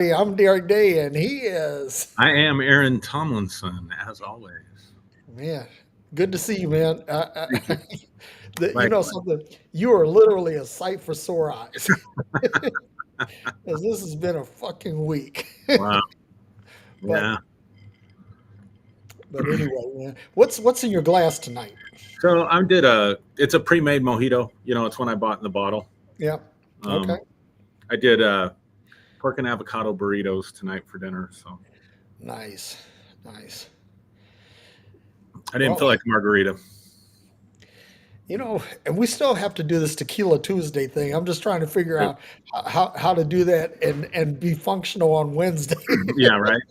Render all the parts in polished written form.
Hey, I'm Derrick Day, and he is. I am Aaron Tomlinson, as always. Man, good to see you, man. Thank you. You know Likewise. something? You are literally a sight for sore eyes. Because this has been a fucking week. Wow. but Yeah. but anyway, man, what's in your glass tonight? So it's a pre-made mojito. It's one I bought in the bottle. Yeah. Okay. Um, I did pork and avocado burritos tonight for dinner. So Nice. Nice. I didn't Well, feel like a margarita. and we still have to do this Tequila Tuesday thing. I'm just trying to figure out how to do that and be functional on Wednesday. Yeah, right.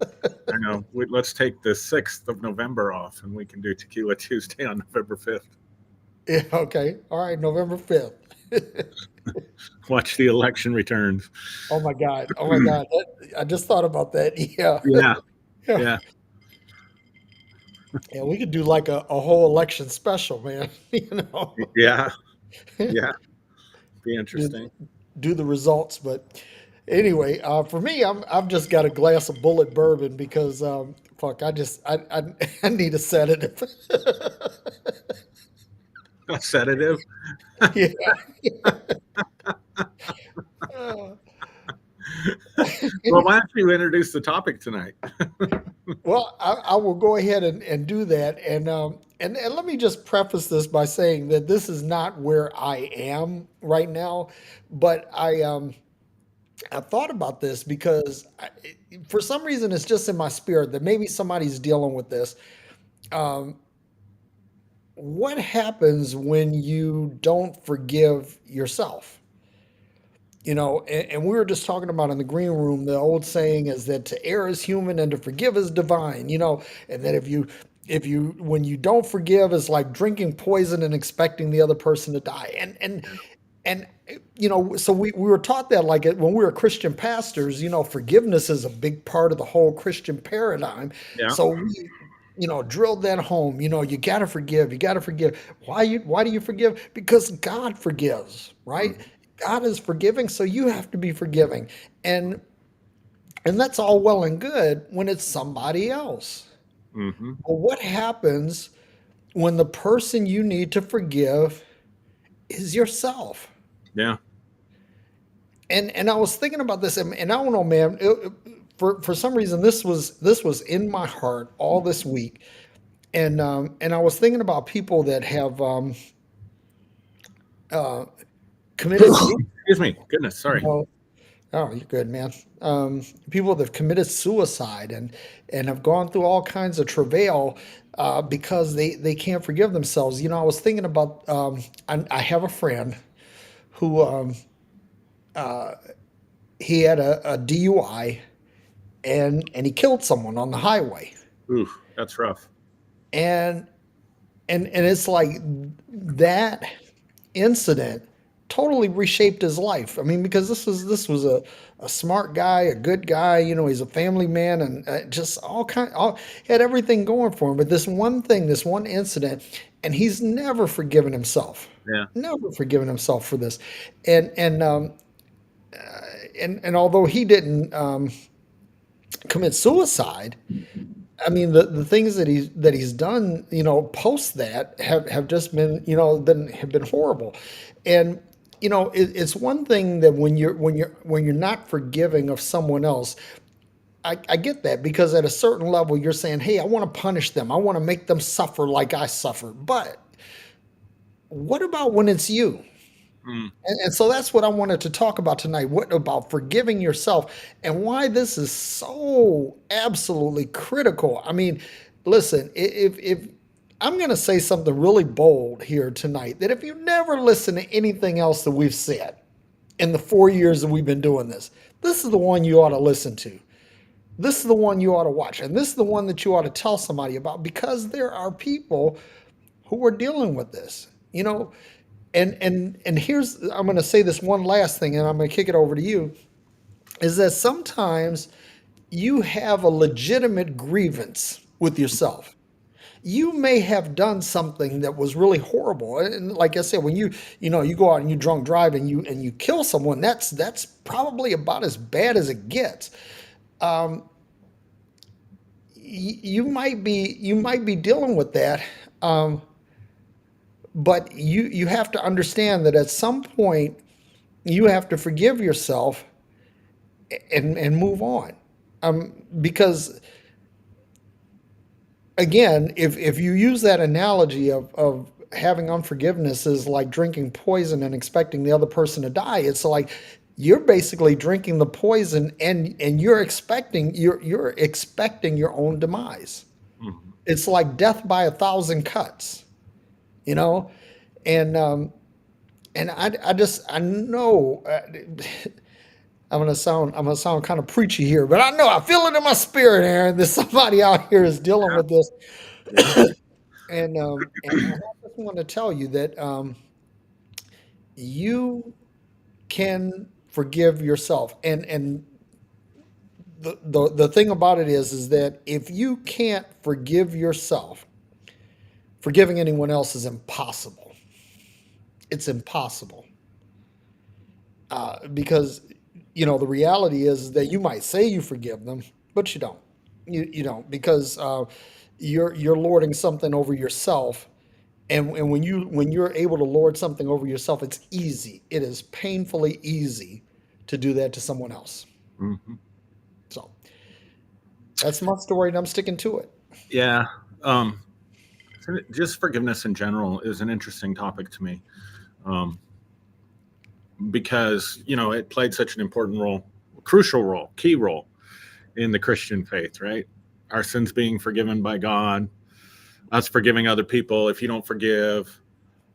I know. Let's take the 6th of November off and we can do Tequila Tuesday on November 5th. Yeah, okay. All right, November 5th. Watch the election returns. Oh my God. Oh my God. I just thought about that. Yeah. Yeah. Yeah. Yeah. Yeah. We could do like a whole election special, man. Yeah. Yeah. Be do, interesting. do the results. But anyway, for me, I've just got a glass of bullet bourbon because fuck, I need a sedative. A sedative. Yeah. Uh, Well, why don't you introduce the topic tonight? Well, I will go ahead and do that, and let me just preface this by saying that this is not where I am right now, but I thought about this because for some reason it's just in my spirit that maybe somebody's dealing with this. Um, what happens when you don't forgive yourself? And we were just talking about in the green room, the old saying is that to err is human and to forgive is divine, and that when you don't forgive, it's like drinking poison and expecting the other person to die. And so we were taught that like when we were Christian pastors, forgiveness is a big part of the whole Christian paradigm. Yeah. So we, drilled that home. You got to forgive. You got to forgive. Why do you forgive? Because God forgives, right? Mhm. God is forgiving, so you have to be forgiving. And and that's all well and good when it's somebody else. Mhm. But what happens when the person you need to forgive is yourself? Yeah. And I was thinking about this, and I don't know, man. For some reason, this was in my heart all this week, and I was thinking about people that have uh, committed suicide. Excuse me. Goodness. You Sorry. know, oh, you're good, man. People that have committed suicide and have gone through all kinds of travail because they can't forgive themselves. I was thinking about I have a friend who he had a DUI and he killed someone on the highway. Oof. That's rough. And and it's like that incident totally reshaped his life. I mean, because this was a smart guy, a good guy. He's a family man, and just he had everything going for him. But this one thing, this one incident, and he's never forgiven himself. Yeah. Never forgiven himself for this, and and um, and although he didn't commit suicide, I mean, the things that he's done, post that have just been, have been horrible. And it's one thing that when you're not forgiving of someone else, I get that because at a certain level you're saying, hey, I want to punish them. I want to make them suffer like I suffered. But what about when it's you? Mm. And so that's what I wanted to talk about tonight. What about forgiving yourself and why this is so absolutely critical? I mean, listen, if I'm going to say something really bold here tonight, that if you never listen to anything else that we've said in the 4 years that we've been doing this is the one you ought to listen to. This is the one you ought to watch. And this is the one that you ought to tell somebody about because there are people who are dealing with this. And here's I'm going to say this one last thing, and I'm going to kick it over to you. Is that sometimes you have a legitimate grievance with yourself, you may have done something that was really horrible. And like I said, when you go out and you drunk drive and you kill someone, that's probably about as bad as it gets. You might be dealing with that, um, but you have to understand that at some point you have to forgive yourself and move on. Because again, if you use that analogy of having unforgiveness is like drinking poison and expecting the other person to die, it's like you're basically drinking the poison and you're expecting your own demise. Mhm. It's like death by a thousand cuts, you know? And I know I'm gonna sound kind of preachy here, but I know I feel it in my spirit, Aaron, that somebody out here is dealing Yeah. with this. Yeah. And I just want to tell you that you can forgive yourself. And the thing about it is that if you can't forgive yourself, forgiving anyone else is impossible. It's impossible. Because the reality is that you might say you forgive them, but you don't. You don't, because you're lording something over yourself. And when you're able to lord something over yourself, it's easy. It is painfully easy to do that to someone else. Mhm. So that's my story, and I'm sticking to it. Yeah. Um, just forgiveness in general is an interesting topic to me, um, because it played such an important role, crucial role, key role in the Christian faith, right? Our sins being forgiven by God, us forgiving other people. If you don't forgive,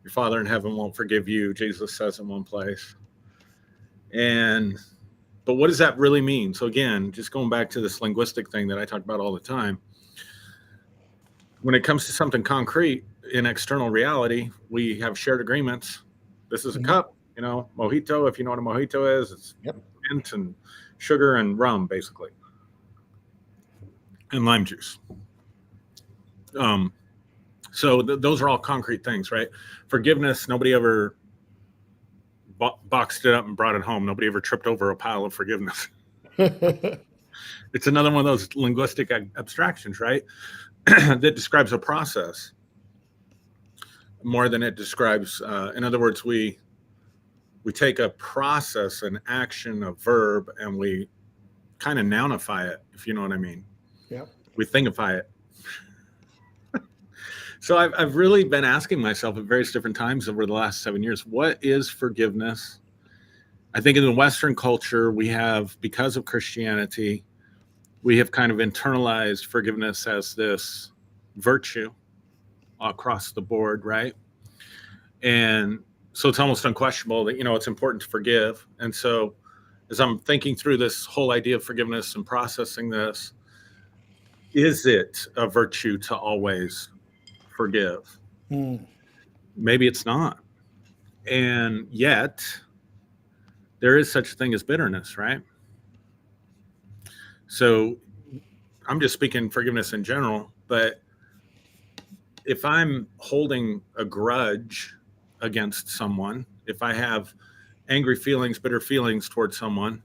your Father in heaven won't forgive you, Jesus says in one place. And but what does that really mean? So again, just going back to this linguistic thing that I talk about all the time, when it comes to something concrete in external reality, we have shared agreements. This is a Mhm. cup, mojito. If you know what a mojito is, it's Yep. mint and sugar and rum, basically, and lime juice. Um, so those are all concrete things, right? Forgiveness, nobody ever boxed it up and brought it home. Nobody ever tripped over a pile of forgiveness. It's another one of those linguistic abstractions, right? That describes a process more than it describes. In other words, we take a process, an action, a verb, and we kind of nounify it, if you know what I mean. Yep. We thingify it. So I've really been asking myself at various different times over the last 7 years, what is forgiveness? I think in the Western culture, we have, because of Christianity, we have kind of internalized forgiveness as this virtue across the board, right? And so it's almost unquestionable that, it's important to forgive. And so as I'm thinking through this whole idea of forgiveness and processing this, is it a virtue to always forgive? Mm. Maybe it's not. And yet, there is such a thing as bitterness, right? So I'm just speaking forgiveness in general, but if I'm holding a grudge against someone, if I have angry feelings, bitter feelings towards someone,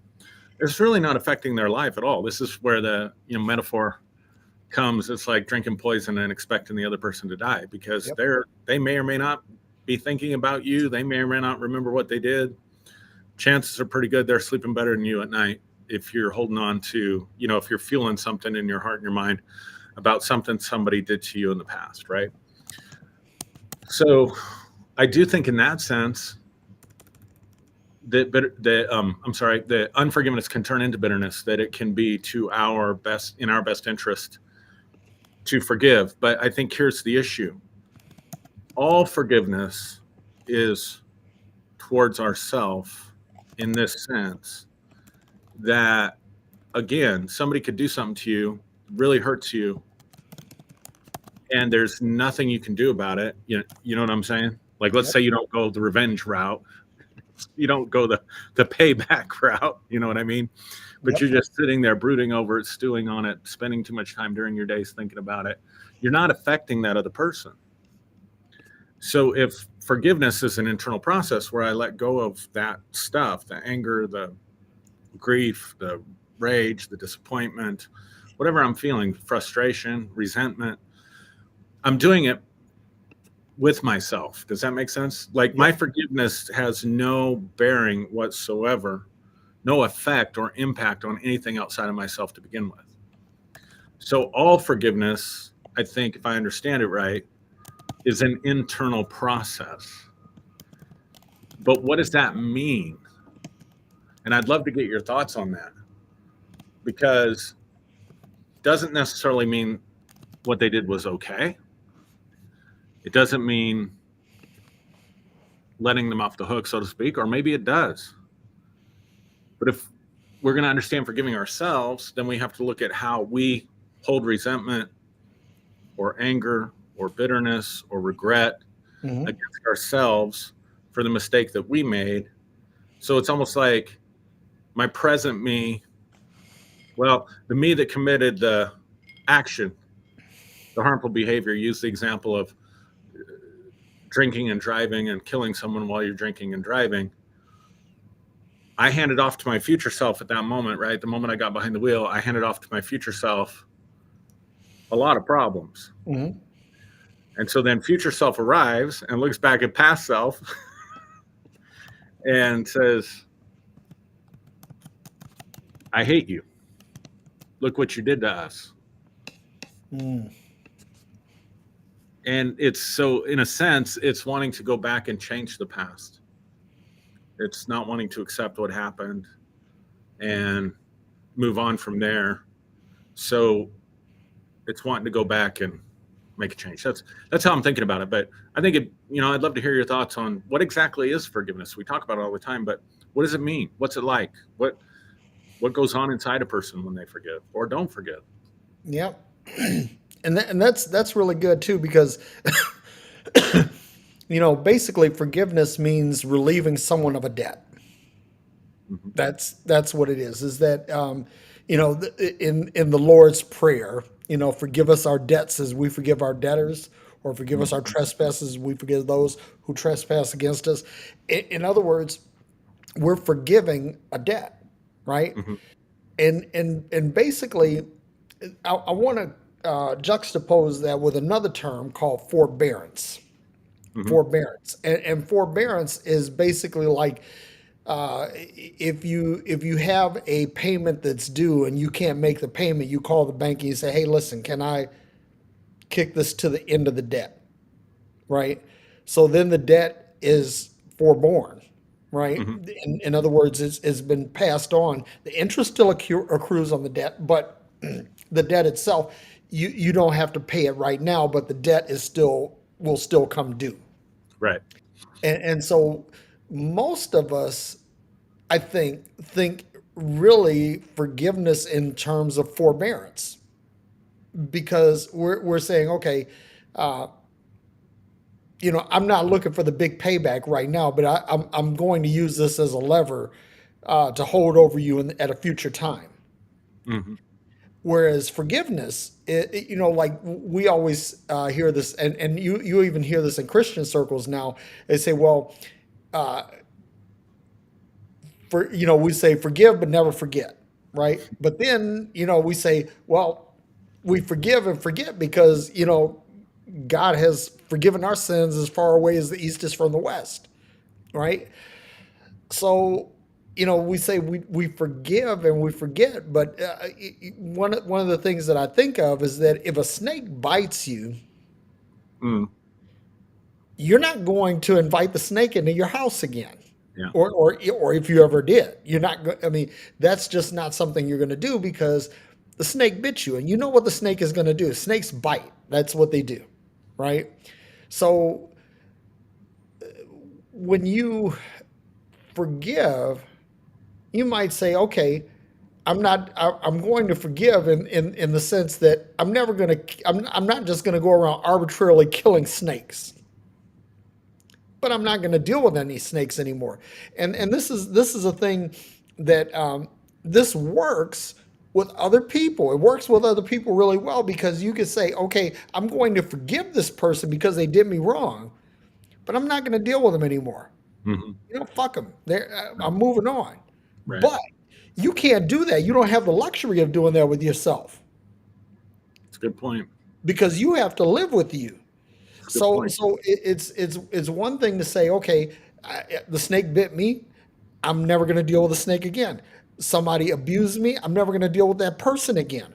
it's really not affecting their life at all. This is where the metaphor comes. It's like drinking poison and expecting the other person to die, because Yep. they may or may not be thinking about you. They may or may not remember what they did. Chances are pretty good they're sleeping better than you at night if you're holding on to, if you're feeling something in your heart and your mind about something somebody did to you in the past, right? So I do think in that sense that I'm sorry, that unforgiveness can turn into bitterness, that it can be in our best interest to forgive. But I think here's the issue. All forgiveness is towards ourself, in this sense that, again, somebody could do something to you, really hurts you, and there's nothing you can do about it. You know what I'm saying? Like, let's Yep. say you don't go the revenge route. You don't go the payback route. You know what I mean? But Yep. you're just sitting there brooding over it, stewing on it, spending too much time during your days thinking about it. You're not affecting that other person. So if forgiveness is an internal process where I let go of that stuff, the anger, the grief, the rage, the disappointment, whatever I'm feeling, frustration, resentment, I'm doing it with myself. Does that make sense? Like my Yep. forgiveness has no bearing whatsoever, no effect or impact on anything outside of myself to begin with. So all forgiveness, I think, if I understand it right, is an internal process. But what does that mean? And I'd love to get your thoughts on that because it doesn't necessarily mean what they did was okay. It doesn't mean letting them off the hook, so to speak, or maybe it does. But if we're going to understand forgiving ourselves, then we have to look at how we hold resentment or anger or bitterness or regret Hmm. against ourselves for the mistake that we made. So it's almost like my present me, well, the me that committed the action, the harmful behavior, use the example of drinking and driving and killing someone while you're drinking and driving. I handed off to my future self at that moment, right? The moment I got behind the wheel, I handed off to my future self a lot of problems. Hmm. And so then future self arrives and looks back at past self and says, I hate you. Look what you did to us. Mm. And it's so, in a sense, it's wanting to go back and change the past. It's not wanting to accept what happened and move on from there. So it's wanting to go back and make a change. That's how I'm thinking about it. But I think I'd love to hear your thoughts on what exactly is forgiveness. We talk about it all the time, but what does it mean? What's it like? What goes on inside a person when they forgive or don't forgive? Yep. And that's really good too because basically forgiveness means relieving someone of a debt. Mm-hmm. That's what it is. Is that in the Lord's prayer, forgive us our debts as we forgive our debtors, or forgive us our Mm-hmm. trespasses, we forgive those who trespass against us. In other words, we're forgiving a debt, right? Mm-hmm. And basically, I want to juxtapose that with another term called forbearance. Mm-hmm. And forbearance is basically like if you have a payment that's due and you can't make the payment, you call the bank and you say, "Hey, listen, can I kick this to the end of the debt?" Right? So then the debt is forborne, right? Mm-hmm. In other words, it's been passed on. The interest still accrues on the debt, but the debt itself, you don't have to pay it right now, but the debt is still will still come due. Right. And so most of us, I think really forgiveness in terms of forbearance because we're saying, okay, uh, I'm not looking for the big payback right now, but I'm going to use this as a lever to hold over you at a future time. Mm-hmm. Whereas forgiveness, like we always hear this, and you even hear this in Christian circles now. They say, well, we say forgive but never forget, right? But then we say, well, we forgive and forget because God has forgiven our sins as far away as the east is from the west, right? So we say we forgive and we forget, but one of the things that I think of is that if a snake bites you, Mm. you're not going to invite the snake into your house again. Yeah. Or if you ever did, you're not I mean, that's just not something you're going to do because the snake bit you and you know what the snake is going to do. Snakes bite. That's what they do, right? So when you forgive, you might say, okay, I'm going to forgive in the sense that I'm never going to, I'm not just going to go around arbitrarily killing snakes. but I'm not going to deal with any snakes anymore. And this is a thing that this works with other people. It works with other people really well because you can say, okay, I'm going to forgive this person because they did me wrong, but I'm not going to deal with them anymore. Hmm. Fuck them. I'm moving on. Right. But you can't do that. You don't have the luxury of doing that with yourself It's a good point. because you have to live with you. It's a good point. So it's one thing to say, okay, the snake bit me. I'm never going to deal with a snake again. Somebody abused me. I'm never going to deal with that person again.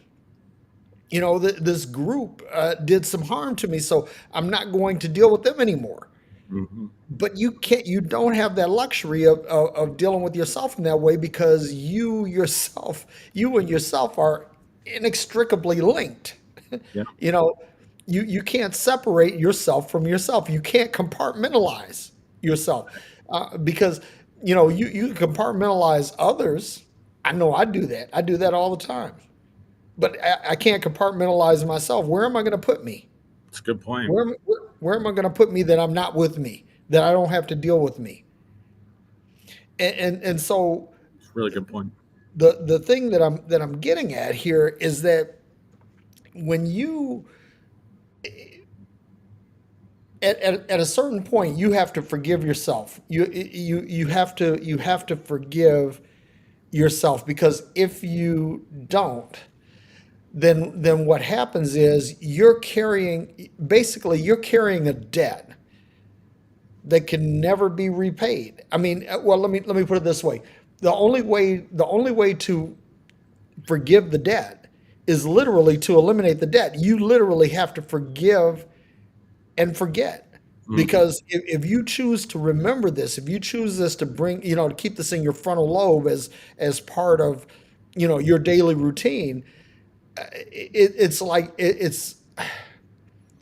This group did some harm to me, so I'm not going to deal with them anymore. Hmm. But you don't have that luxury of dealing with yourself in that way because you and yourself are inextricably linked. Yeah. you know, you can't separate yourself from yourself. You can't compartmentalize yourself because you compartmentalize others. I know I do that. I do that all the time. But I can't compartmentalize myself. Where am I going to put me? It's a good point. Where am I going to put me that I'm not with me, that I don't have to deal with me? And so It's a really good point. the thing that I'm getting at here is that when you at a certain point you have to forgive yourself. You have to forgive yourself because if you don't, then what happens is you're carrying a debt that can never be repaid. I mean, well, let me put it this way: the only way to forgive the debt is literally to eliminate the debt. You literally have to forgive and forget. Hmm. Because if you choose to remember this, if you choose this to to keep this in your frontal lobe as part of, your daily routine,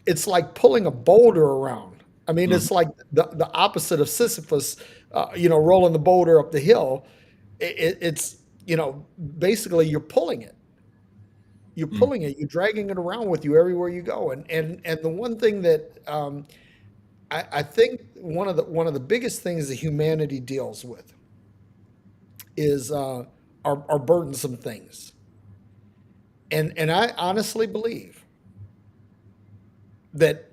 it's like pulling a boulder around. I mean, Hmm. it's like the opposite of Sisyphus, rolling the boulder up the hill. It's basically you're pulling it. You're Hmm. pulling it. You're dragging it around with you everywhere you go. And the one thing that I think one of the biggest things that humanity deals with is are burdensome things. And I honestly believe that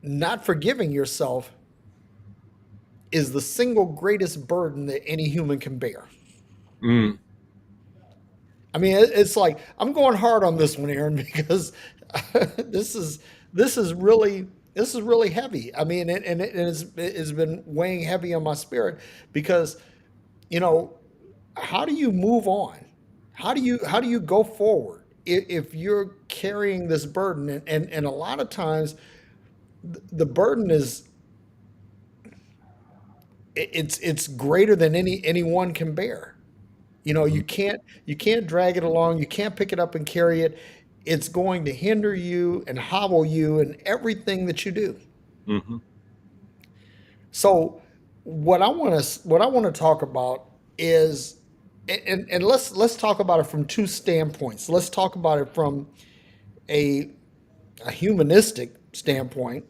not forgiving yourself is the single greatest burden that any human can bear. Mm. I mean, it's like I'm going hard on this one, Aaron, because this is this is really this is really heavy. I mean, it's been weighing heavy on my spirit because you know how do you move on? How do you go forward if you're carrying this burden? And a lot of times the burden is it's greater than anyone can bear. Hmm. You can't drag it along. You can't pick it up and carry it. It's going to hinder you and hobble you in everything that you do. Hmm. So what I want to talk about is and let's talk about it from two standpoints. Let's talk about it from a a humanistic standpoint.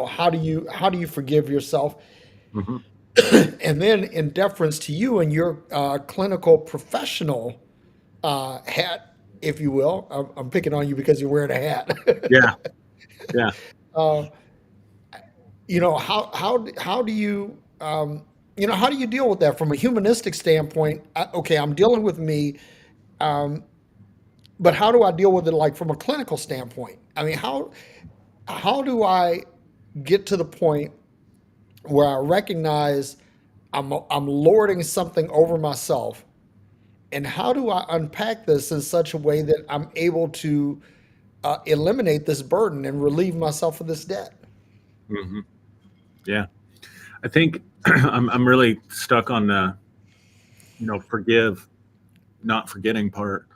How do you forgive yourself? Hmm. And then in deference to you and your clinical professional hat, if you will. I'm picking on you because you're wearing a hat. Yeah. Yeah. uh, how do you how do you deal with that from a humanistic standpoint? Okay, I'm dealing with me, but how do I deal with it like from a clinical standpoint? I mean, how do I get to the point where I recognize I'm lording something over myself, and how do I unpack this in such a way that I'm able to eliminate this burden and relieve myself of this debt? Hmm. Yeah. I think I'm really stuck on the forgive, not forgetting part.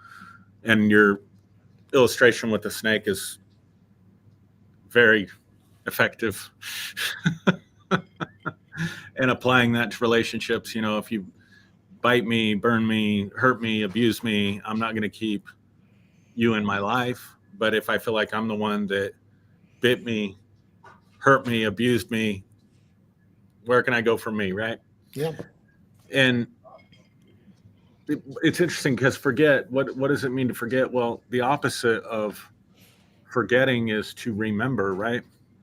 And your illustration with the snake is very effective. And applying that to relationships, if you bite me, burn me, hurt me, abuse me, I'm not going to keep you in my life. But if I feel like I'm the one that bit me, hurt me, abused me, Where can I go from me, right? Yeah. And it's interesting because forget, what does it mean to forget? Well, the opposite of forgetting is to remember, right?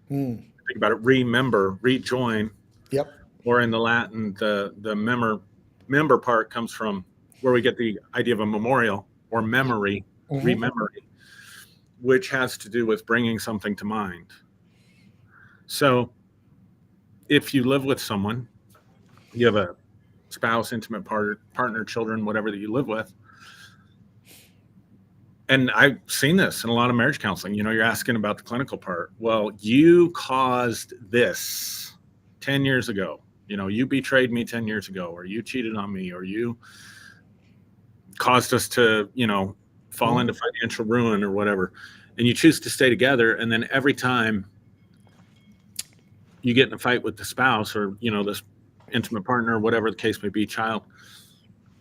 Mm. Think about it, remember, rejoin, Yep. or in the Latin, the member part comes from where we get the idea of a memorial or Yep. memory, Hmm. rememory, which has to do with bringing something to mind. So if you live with someone, you have a spouse, intimate partner, children, whatever that you live with. And I've seen this in a lot of marriage counseling. You're asking about the clinical part. Well, you caused this 10 years ago. You betrayed me 10 years ago, or you cheated on me, or you caused us to, fall Hmm. into financial ruin or whatever. And you choose to stay together. And then every time you get in a fight with the spouse or, this intimate partner, whatever the case may be, child,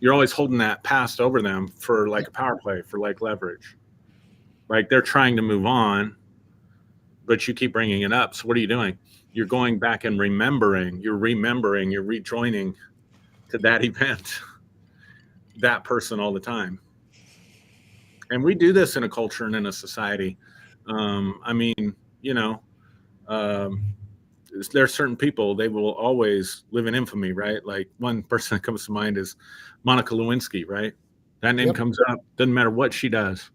you're always holding that past over them for like a power play, for like leverage. Like they're trying to move on, but you keep bringing it up. So what are you doing? You're going back and you're rejoining to that event, that person all the time. And we do this in a culture and in a society. I mean, you know, um, there are certain people, they will always live in infamy, right? Like one person that comes to mind is Monica Lewinsky, right? That name Yep. comes up, doesn't matter what she does,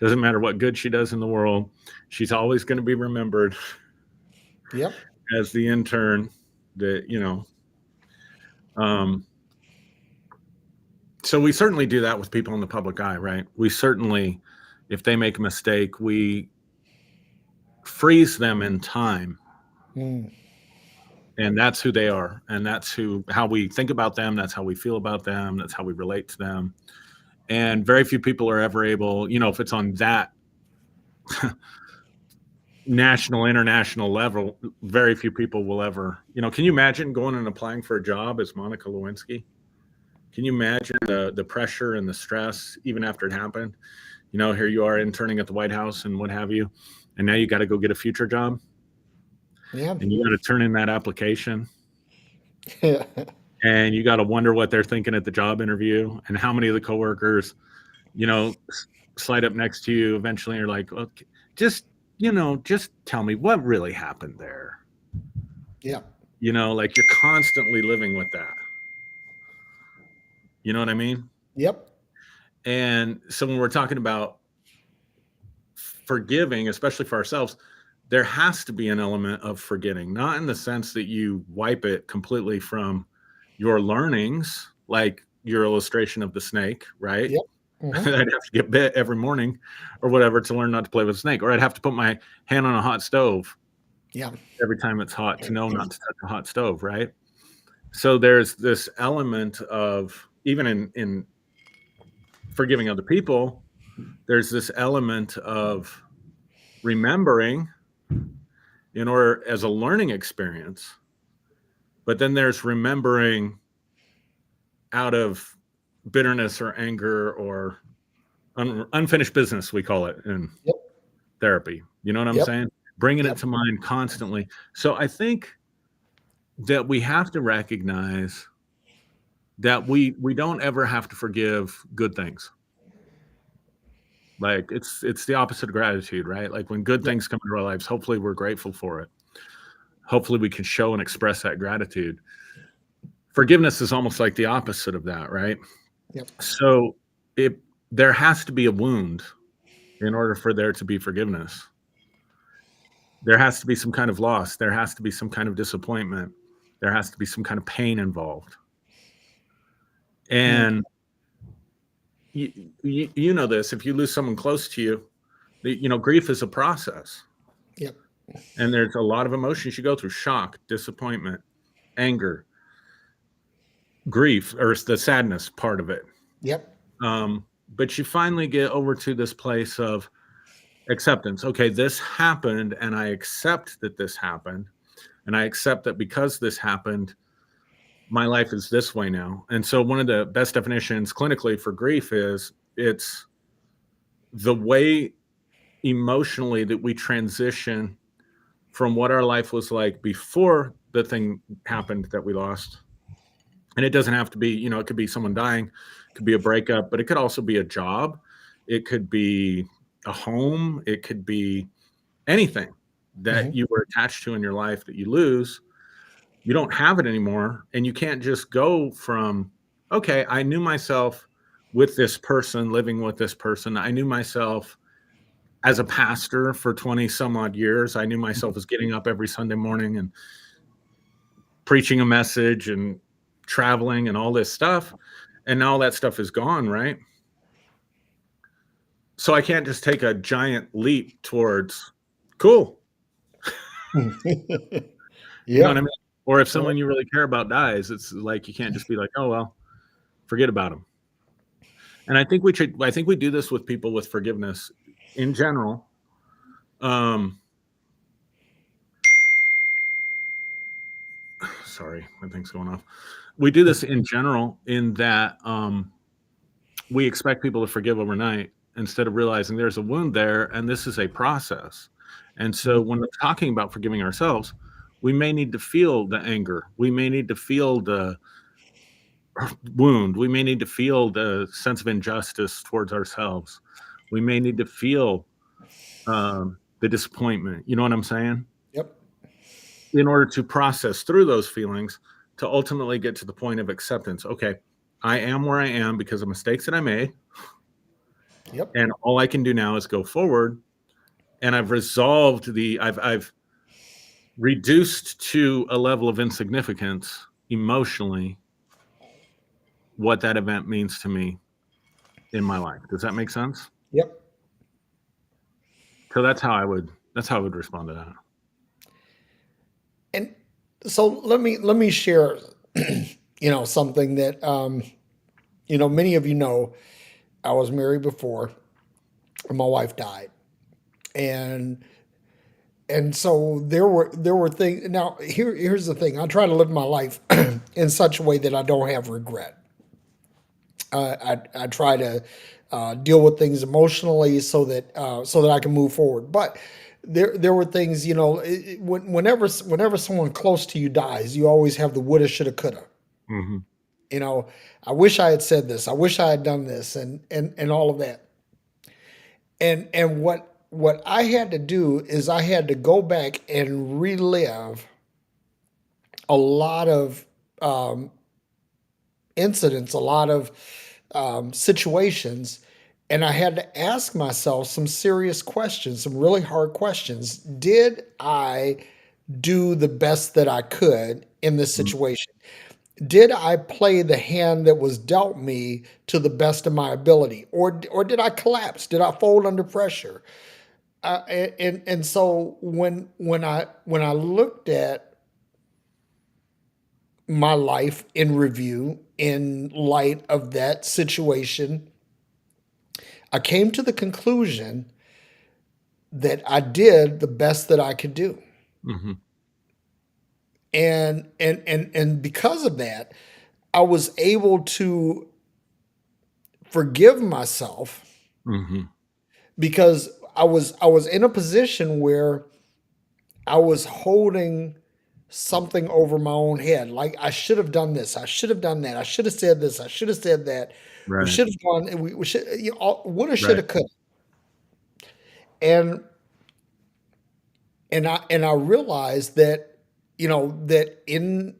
doesn't matter what good she does in the world. She's always going to be remembered Yep. as the intern that, um, so we certainly do that with people in the public eye, right? We certainly, if they make a mistake, we freeze them in time, Mm. and that's who they are, and that's how we think about them, that's how we feel about them, that's how we relate to them. And very few people are ever able, if it's on that national, international level, very few people will ever, can you imagine going and applying for a job as Monica Lewinsky? Can you imagine the pressure and the stress even after it happened? Here you are interning at the White House and what have you, and now you got to go get a future job, Yeah. and you got to turn in that application, Yeah. and you got to wonder what they're thinking at the job interview, and how many of the coworkers, you know, slide up next to you eventually are like, okay, just tell me what really happened there. Yeah. Like you're constantly living with that. You know what I mean? Yep. And so when we're talking about forgiving, especially for ourselves, there has to be an element of forgetting, not in the sense that you wipe it completely from your learnings, like your illustration of the snake, right? Yep. Hmm. I'd have to get bit every morning or whatever to learn not to play with a snake, or I'd have to put my hand on a hot stove Yeah. every time it's hot to know not to touch a hot stove, right? So there's this element of, even in forgiving other people, there's this element of remembering in order as a learning experience, but then there's remembering out of bitterness or anger or unfinished business, we call it in Yep. therapy. You know what I'm Yep. saying? Bringing it Yep. to mind constantly. So I think that we have to recognize that we don't ever have to forgive good things. Like it's the opposite of gratitude, right? Like when good Yep. things come into our lives, hopefully we're grateful for it. Hopefully we can show and express that gratitude. Forgiveness is almost like the opposite of that, right? Yep. So it there has to be a wound in order for there to be forgiveness. There has to be some kind of loss. There has to be some kind of disappointment. There has to be some kind of pain involved. Mm. And you know this, if you lose someone close to you, grief is a process. Yep. And there's a lot of emotions you go through: shock, disappointment, anger, grief, or the sadness part of it. Yep. But you finally get over to this place of acceptance. Okay, this happened, and I accept that this happened. And I accept that because this happened, my life is this way now. And so, one of the best definitions clinically for grief is it's the way emotionally that we transition from what our life was like before the thing happened that we lost. And it doesn't have to be, it could be someone dying, it could be a breakup, but it could also be a job. It could be a home. It could be anything that Hmm. you were attached to in your life that you lose. You don't have it anymore. And you can't just go from, okay, I knew myself with this person, living with this person. I knew myself as a pastor for 20 some odd years. I knew myself as getting up every Sunday morning and preaching a message and traveling and all this stuff. And now all that stuff is gone, right? So I can't just take a giant leap towards cool. You know what I Yep. mean? Or if someone you really care about dies, it's like you can't just be like, oh well, forget about them. And I think we do this with people with forgiveness in general. Um Sorry, my thing's going off. We do this in general in that we expect people to forgive overnight instead of realizing there's a wound there and this is a process. And so when we're talking about forgiving ourselves, we may need to feel the anger. We may need to feel the wound. We may need to feel the sense of injustice towards ourselves. We may need to feel the disappointment. You know what I'm saying? Yep. In order to process through those feelings to ultimately get to the point of acceptance. Okay, I am where I am because of mistakes that I made. Yep. And all I can do now is go forward. And I've reduced to a level of insignificance emotionally what that event means to me in my life. Does that make sense? Yep. So that's how I would respond to that. And so let me share, something that many of you know. I was married before, and my wife died, and so there were things. Now here's the thing: I try to live my life in such a way that I don't have regret. I try to deal with things emotionally so that I can move forward. But there were things, whenever someone close to you dies, you always have the woulda, shoulda, coulda. Hmm. You know, I wish I had said this. I wish I had done this, and all of that. And what I had to do is I had to go back and relive a lot of incidents, a lot of situations, and I had to ask myself some serious questions, some really hard questions. Did I do the best that I could in this situation? Did I play the hand that was dealt me to the best of my ability, or did I collapse? Did I fold under pressure? And so when I looked at my life in review in light of that situation, I came to the conclusion that I did the best that I could do. Hmm. And because of that, I was able to forgive myself Hmm. because I was in a position where I was holding something over my own head. Like I should have done this. I should have done that. I should have said this. I should have said that. We Right. should have gone. We should. Woulda, Right. shoulda, coulda. And and I realized that that in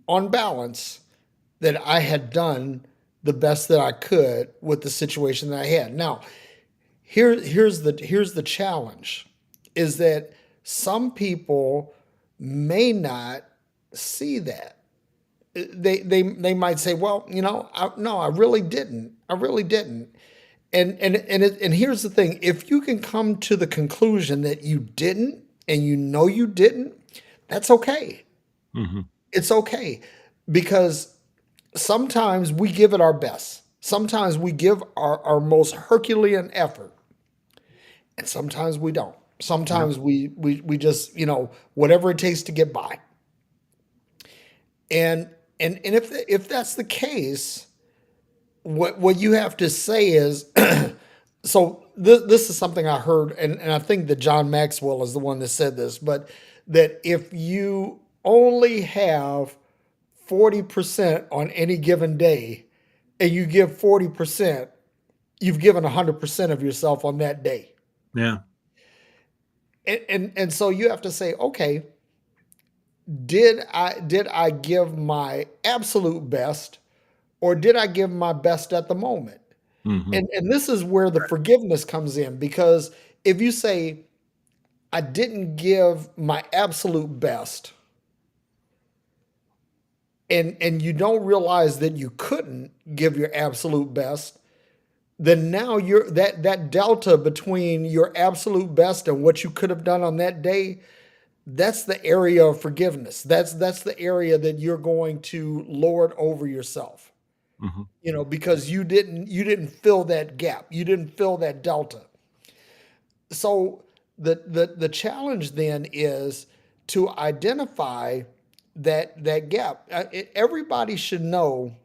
on balance that I had done the best that I could with the situation that I had. Now, here's the challenge is that some people may not see that. They might say, well, no, I really didn't. I really didn't. And here's the thing: if you can come to the conclusion that you didn't, and you didn't, that's okay. Hmm. It's okay because sometimes we give it our best. Sometimes we give our most Herculean effort, and sometimes we don't. Yep. Sometimes we just whatever it takes to get by. And if that's the case, what you have to say is so this is something I heard, and I think that John Maxwell is the one that said this, but that if you only have 40% on any given day and you give 40%, you've given 100% of yourself on that day. Yeah. And so you have to say, okay, did I give my absolute best or did I give my best at the moment? Hmm. And this is where the forgiveness comes in because if you say I didn't give my absolute best and you don't realize that you couldn't give your absolute best, then now you're that delta between your absolute best and what you could have done on that day, that's the area of forgiveness. That's the area that you're going to lord over yourself. Hmm. Because you didn't fill that gap. You didn't fill that delta. So the challenge then is to identify that gap. Everybody should know,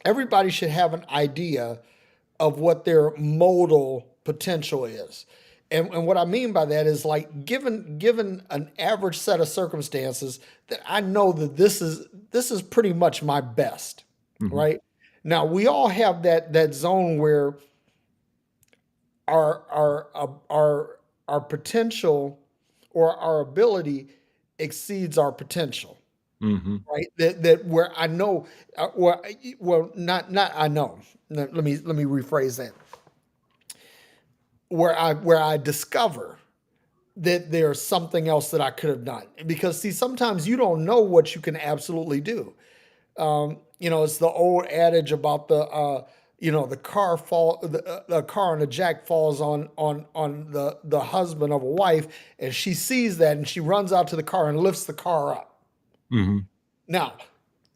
everybody should have an idea of what their modal potential is. And what I mean by that is like given an average set of circumstances that I know that this is pretty much my best, Hmm. right? Now we all have that zone where our potential or our ability exceeds our potential, Hmm. right? That where I know, well, not I know. Let me rephrase that. Where I discover that there's something else that I could have done. Because see, sometimes you don't know what you can absolutely do. It's the old adage about the the car on a jack falls on the husband of a wife, and she sees that and she runs out to the car and lifts the car up. Hmm. Now,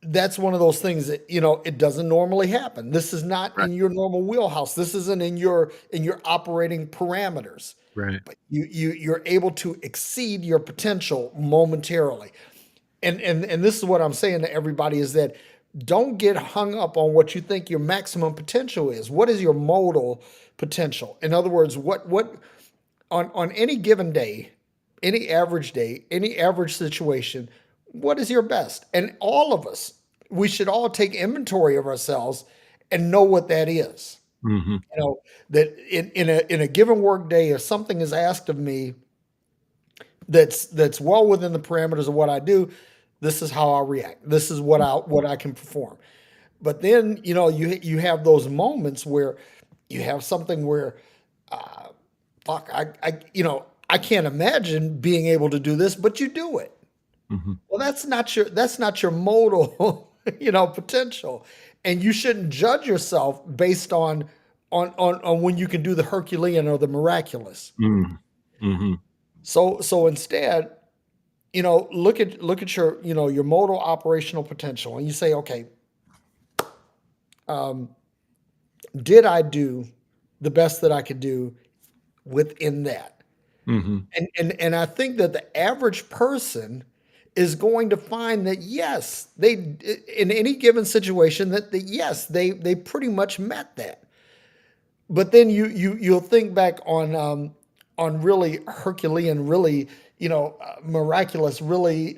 that's one of those things that it doesn't normally happen. This is not Right. in your normal wheelhouse. This isn't in your operating parameters. Right. But you're able to exceed your potential momentarily. And this is what I'm saying to everybody is that don't get hung up on what you think your maximum potential is. What is your modal potential? In other words, what on any given day, any average situation, what is your best? And all of us, we should all take inventory of ourselves and know what that is. Hmm. That in a given work day, if something is asked of me that's well within the parameters of what I do, this is how I react. This is what I can perform. But then you have those moments where you have something where fuck I can't imagine being able to do this, but you do it. Hmm. Well, that's not your modal potential, and you shouldn't judge yourself based on when you can do the Herculean or the miraculous. Hmm. Hmm. So instead, look at your modal operational potential, and you say, okay, did I do the best that I could do within that? Hmm. And I think that the average person is going to find that yes, they in any given situation that yes, they pretty much met that. But then you'll think back on really Herculean, really miraculous, really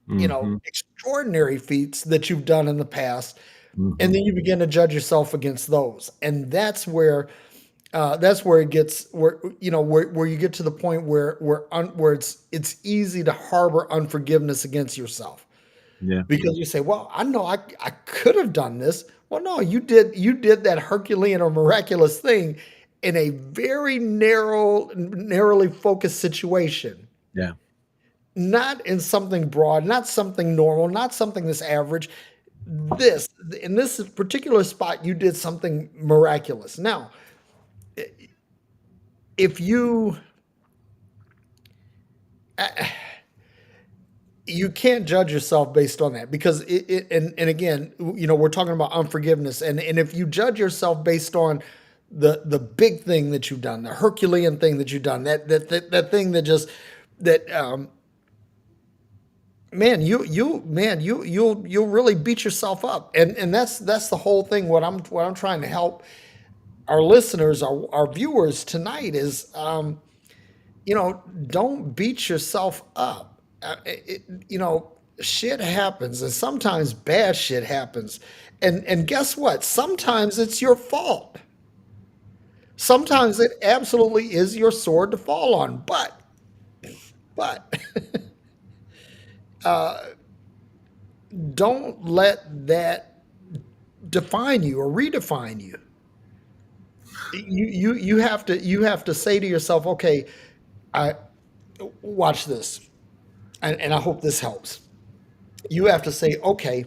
Hmm. extraordinary feats that you've done in the past, and Hmm. then you begin to judge yourself against those, and that's where it gets where you get to the point where it's easy to harbor unforgiveness against yourself Yeah. because you say, well, I know I could have done this. Well, no, you did that Herculean or miraculous thing in a very narrowly focused situation, Yeah. not in something broad, not something normal, not something that's average. This in this particular spot, you did something miraculous. Now, if you can't judge yourself based on that because and again, we're talking about unforgiveness, and if you judge yourself based on the big thing that you've done, the Herculean thing that you've done, that thing that just that man, you'll really beat yourself up, and that's the whole thing. What I'm trying to help our listeners, our viewers tonight is don't beat yourself up. it, you know, shit happens, and sometimes bad shit happens, and guess what? Sometimes it's your fault. Sometimes it absolutely is your sword to fall on. But don't let that define you or redefine you. You have to say to yourself, okay, I watch this, and I hope this helps. You have to say, okay,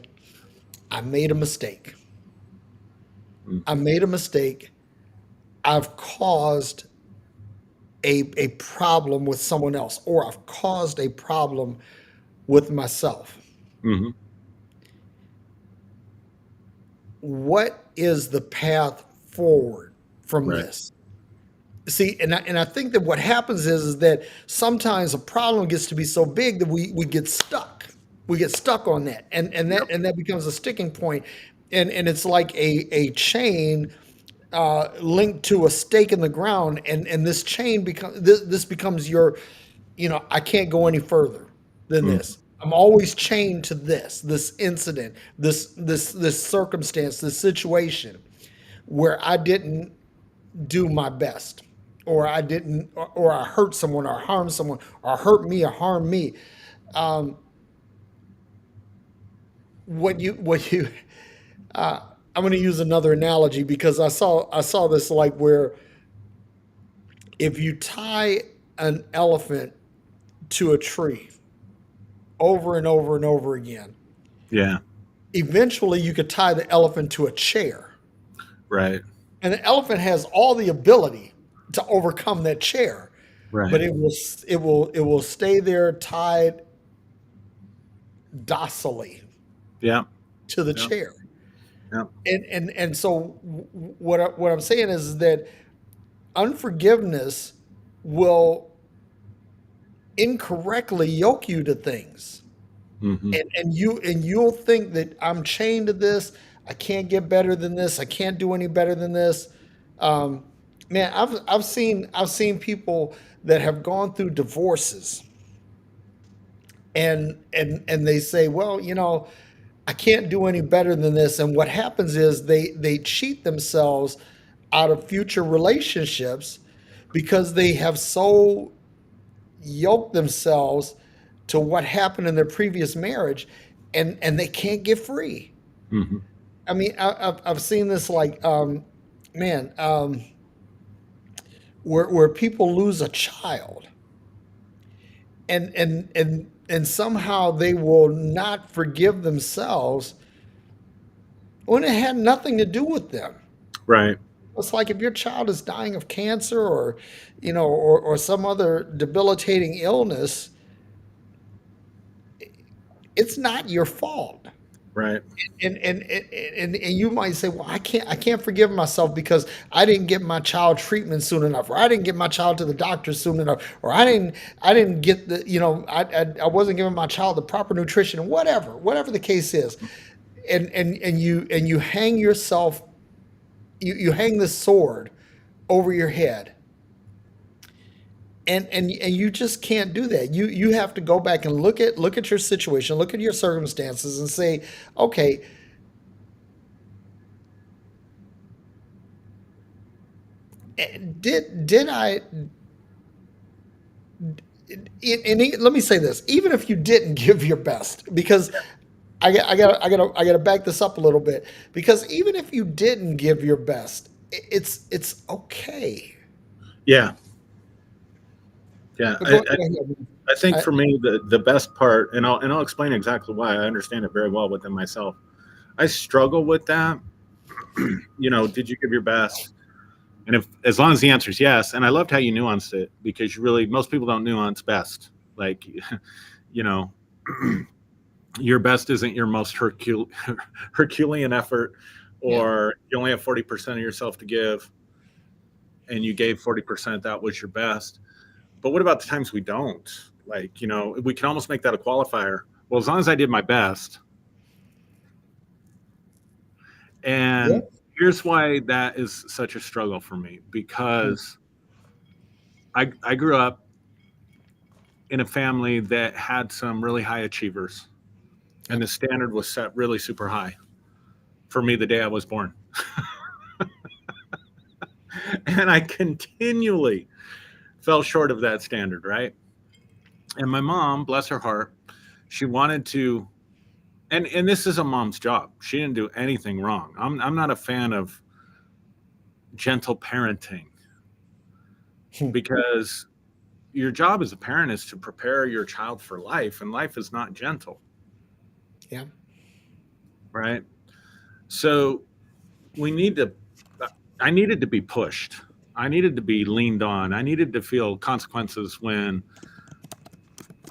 I made a mistake. I Mhm. made a mistake. I've caused a problem with someone else, or I've caused a problem with myself. Mhm. What is the path forward from Right. this? See, and I think that what happens is that sometimes a problem gets to be so big that we get stuck. We get stuck on that, Yep. and that becomes a sticking point, and it's like a chain linked to a stake in the ground, and this chain becomes this becomes your, I can't go any further than Mhm. this. I'm always chained to this incident, this circumstance, this situation where I didn't do my best, or I didn't, or I hurt someone, or harm someone, or hurt me, or harm me. Um, what you uh, I'm going to use another analogy because I saw this, like, where if you tie an elephant to a tree over and over and over again, Yeah. eventually you could tie the elephant to a chair. Right. And the elephant has all the ability to overcome that chair, but Right. it will stay there tied docilely Yeah. to the Yeah. chair. Yeah. And so what I'm saying is that unforgiveness will incorrectly yoke you to things. Mhm. And you'll think that I'm chained to this. I can't get better than this. I can't do any better than this. Um, Man, I've seen people that have gone through divorces, and they say, well, I can't do any better than this. And what happens is they cheat themselves out of future relationships because they have so yoked themselves to what happened in their previous marriage, and they can't get free. Mhm. I mean, I've seen this, like, man, where people lose a child, and somehow they will not forgive themselves when it had nothing to do with them. Right. It's like if your child is dying of cancer, or some other debilitating illness, it's not your fault. Right. And you might say, well, I can't forgive myself because I didn't get my child treatment soon enough, or I didn't get my child to the doctor soon enough, or I didn't get I wasn't giving my child the proper nutrition, whatever the case is. And you hang yourself, you hang the sword over your head, and you just can't do that. You have to go back and look at your situation, look at your circumstances, and say, okay, did I, let me say this, even if you didn't give your best, because I gotta back this up a little bit, because even if you didn't give your best, it's okay. Yeah. Yeah. But I, go, I, go ahead. I think I, for me the best part, and I'll explain exactly why I understand it very well within myself. I struggle with that. Did you give your best? And if as long as the answer is yes, and I loved how you nuanced it because most people don't nuance best. Like, you know, your best isn't your most Herculean effort, yeah, or you only have 40% of yourself to give, and you gave 40%. That was your best. But what about the times we don't? Like, we can almost make that a qualifier. Well, as long as I did my best. yeah, And here's why that is such a struggle for me, mm, because I grew up in a family that had some really high achievers, and Yep. the standard was set really super high for me the day I was born. And I continually fell short of that standard, right? And my mom, bless her heart, she wanted to, and this is a mom's job. She didn't do anything wrong. I'm not a fan of gentle parenting because your job as a parent is to prepare your child for life, and life is not gentle, Yeah. right? So we need to, I needed to be pushed. I needed to be leaned on. I needed to feel consequences when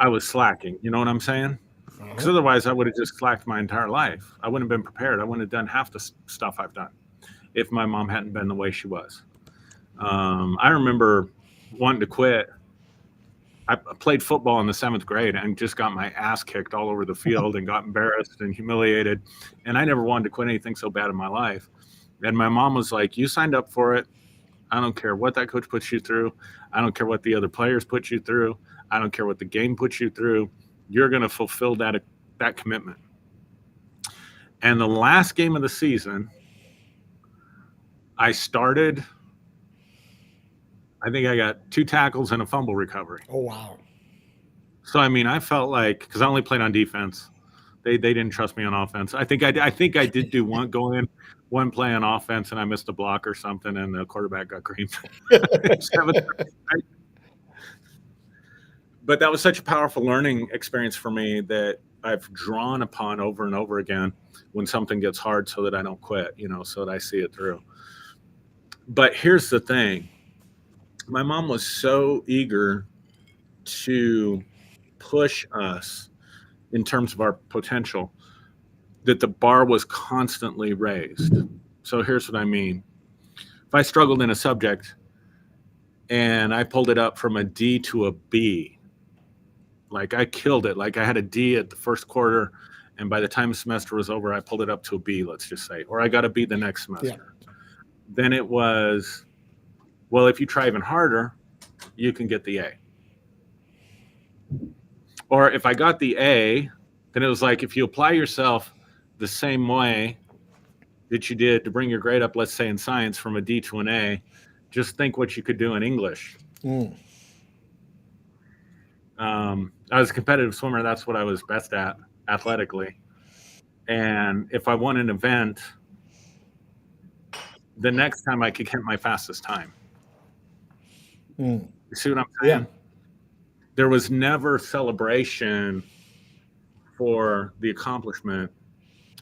I was slacking. You know what I'm saying? Because Uh-huh. otherwise, I would have just slacked my entire life. I wouldn't have been prepared. I wouldn't have done half the stuff I've done if my mom hadn't been the way she was. I remember wanting to quit. I played football in the seventh grade and just got my ass kicked all over the field and got embarrassed and humiliated. And I never wanted to quit anything so bad in my life. And my mom was like, "You signed up for it. I don't care what that coach puts you through. I don't care what the other players put you through. I don't care what the game puts you through. You're going to fulfill that commitment." And the last game of the season, I started. I think I got 2 tackles and a fumble recovery. Oh, wow. So I mean, I felt like because I only played on defense, they didn't trust me on offense. I think I did do one play on offense, and I missed a block or something, and the quarterback got creamed. Seventh. But that was such a powerful learning experience for me that I've drawn upon over and over again when something gets hard, so that I don't quit, so that I see it through. But here's the thing. My mom was so eager to push us in terms of our potential that the bar was constantly raised. So here's what I mean. If I struggled in a subject and I pulled it up from a D to a B, like I killed it. Like I had a D at the first quarter, and by the time the semester was over, I pulled it up to a B, let's just say, or I got a B the next Yeah. semester. Then it was, well, if you try even harder, you can get the A. Or if I got the A, then it was like, if you apply yourself the same way that you did to bring your grade up, let's say in science from a D to an A, just think what you could do in English. Mm. I was a competitive swimmer. That's what I was best at athletically. And if I won an event, the next time I could get my fastest time. Mm. You see what I'm Yeah. saying? There was never celebration for the accomplishment.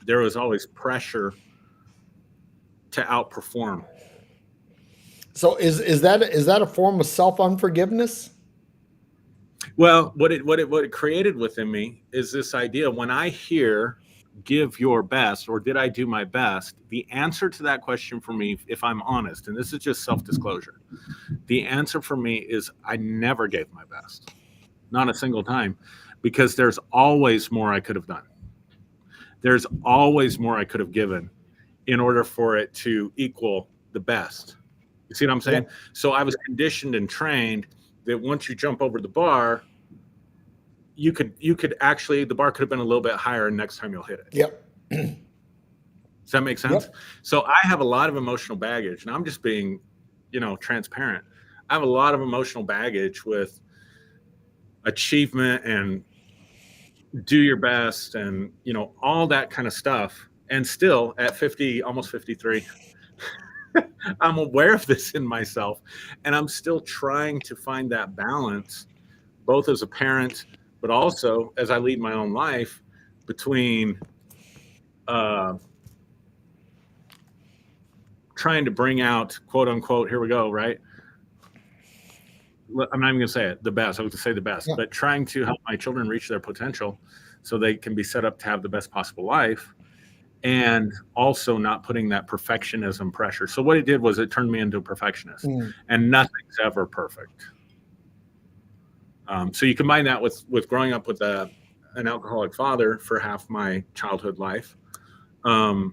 There was always pressure to outperform. So is that a form of self unforgiveness? Well, what it created within me is this idea: when I hear "give your best" or "did I do my best," the answer to that question for me, if I'm honest, and this is just self-disclosure, the answer for me is I never gave my best. Not a single time, because there's always more I could have done. There's always more I could have given in order for it to equal the best. You see what I'm saying? Yep. So I was conditioned and trained that once you jump over the bar, you could actually, the bar could have been a little bit higher, and next time you'll hit it. Yep. Does that make sense? Yep. So I have a lot of emotional baggage, and I'm just being, transparent. I have a lot of emotional baggage with achievement and do your best and, all that kind of stuff. And still at 50, almost 53, I'm aware of this in myself, and I'm still trying to find that balance, both as a parent, but also as I lead my own life, between trying to bring out, quote unquote, here we go, right? I'm not even going to say it, the best. I was going to say the best, Yeah. but trying to help my children reach their potential so they can be set up to have the best possible life, and also not putting that perfectionism pressure. So what it did was it turned me into a perfectionist, Mm. and nothing's ever perfect. So you combine that with growing up with an alcoholic father for half my childhood life. So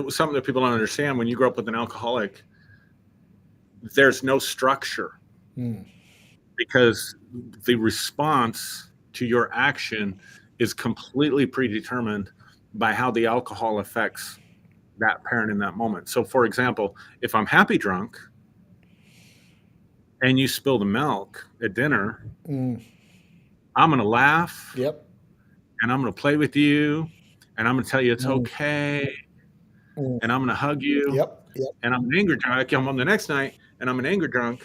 something that people don't understand: when you grow up with an alcoholic, there's no structure. Mm. because the response to your action is completely predetermined by how the alcohol affects that parent in that moment. So, for example, if I'm happy drunk and you spill the milk at dinner, Mm. I'm going to laugh Yep. and I'm going to play with you and I'm going to tell you it's Mm. okay Mm. and I'm going to hug you Yep. Yep. and I'm an anger drunk. I come home the next night and I'm an anger drunk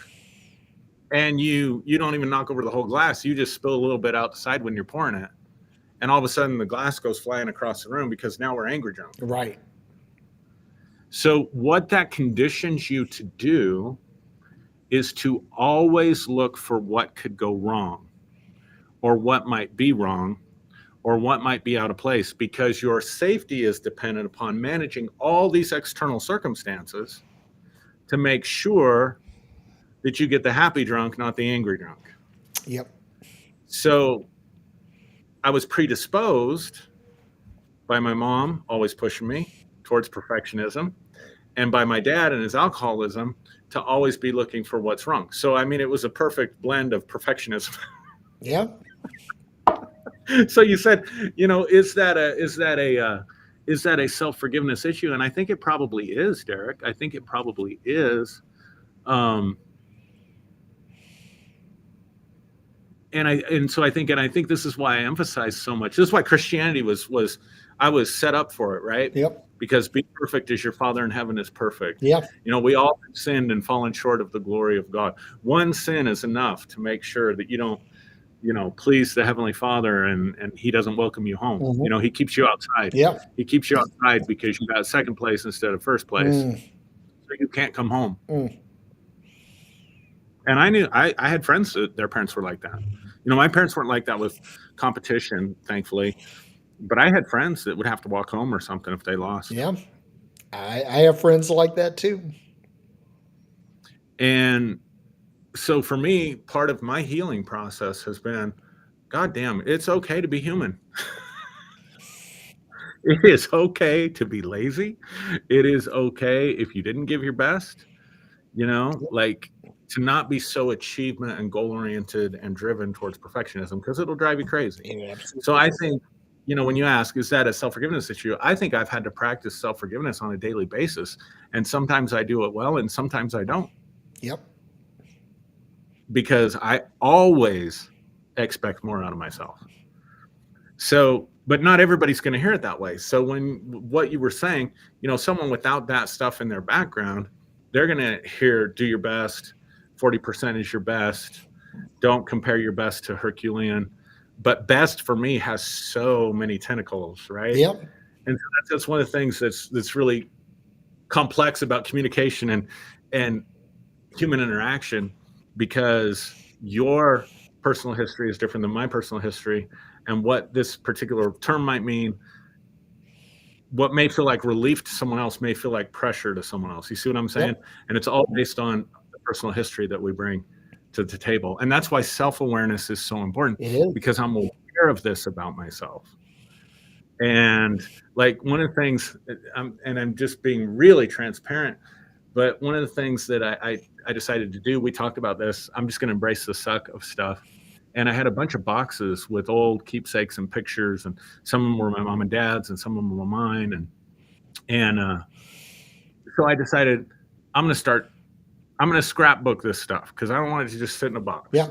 and you don't even knock over the whole glass. You just spill a little bit outside when you're pouring it. And all of a sudden the glass goes flying across the room because now we're anger drunk. Right. So what that conditions you to do is to always look for what could go wrong or what might be wrong or what might be out of place because your safety is dependent upon managing all these external circumstances to make sure that you get the happy drunk, not the angry drunk. Yep. So I was predisposed by my mom always pushing me towards perfectionism and by my dad and his alcoholism to always be looking for what's wrong. So I mean it was a perfect blend of perfectionism. Yep. So you said, is that a self-forgiveness issue? And I think it probably is, Derek. I think it probably is. Um, and I think this is why I emphasize so much. This is why Christianity was I was set up for it, right? Yep. Because be perfect as your Father in heaven is perfect. Yep. We all have sinned and fallen short of the glory of God. One sin is enough to make sure that you don't please the Heavenly Father and He doesn't welcome you home. Mm-hmm. He keeps you outside. Yep. He keeps you outside because you got second place instead of first place. Mm. So you can't come home. Mm. And I knew I had friends that their parents were like that. My parents weren't like that with competition, thankfully. But I had friends that would have to walk home or something if they lost. Yeah. I have friends like that too. And so for me, part of my healing process has been, God damn, it's okay to be human. It is okay to be lazy. It is okay if you didn't give your best, like to not be so achievement and goal oriented and driven towards perfectionism because it'll drive you crazy. Yeah, So absolutely. I think, when you ask, is that a self forgiveness issue? I think I've had to practice self forgiveness on a daily basis. And sometimes I do it well and sometimes I don't Yep. because I always expect more out of myself. So, but not everybody's going to hear it that way. So when what you were saying, someone without that stuff in their background, they're going to hear do your best, 40% is your best, don't compare your best to Herculean. But best for me has so many tentacles, right? Yep. And so that's one of the things that's really complex about communication and human interaction because your personal history is different than my personal history and what this particular term might mean. What may feel like relief to someone else may feel like pressure to someone else. You see what I'm saying? Yep. And it's all based on the personal history that we bring to the table. And that's why self-awareness is so important It is. because I'm aware of this about myself. And like one of the things, and I'm just being really transparent, but one of the things that I decided to do, we talked about this, I'm just going to embrace the suck of stuff. And I had a bunch of boxes with old keepsakes and pictures, and some of them were my mom and dad's, and some of them were mine. And so I decided I'm going to scrapbook this stuff because I don't want it to just sit in a box. Yeah.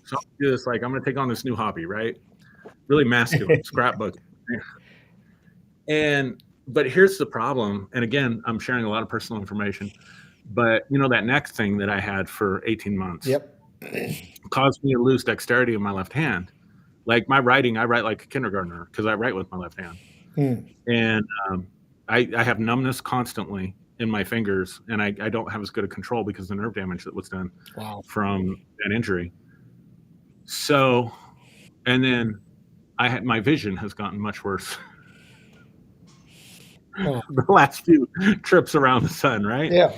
So I'll do this, like I'm going to take on this new hobby, right? Really masculine, scrapbook. But here's the problem. And again, I'm sharing a lot of personal information, but that neck thing that I had for 18 months Yep. caused me to lose dexterity in my left hand. Like my writing, I write like a kindergartner because I write with my left hand. Mm. And I have numbness constantly in my fingers, and I don't have as good a control because of the nerve damage that was done from that injury. So, and then my vision has gotten much worse. Oh. The last few trips around the sun, right? Yeah.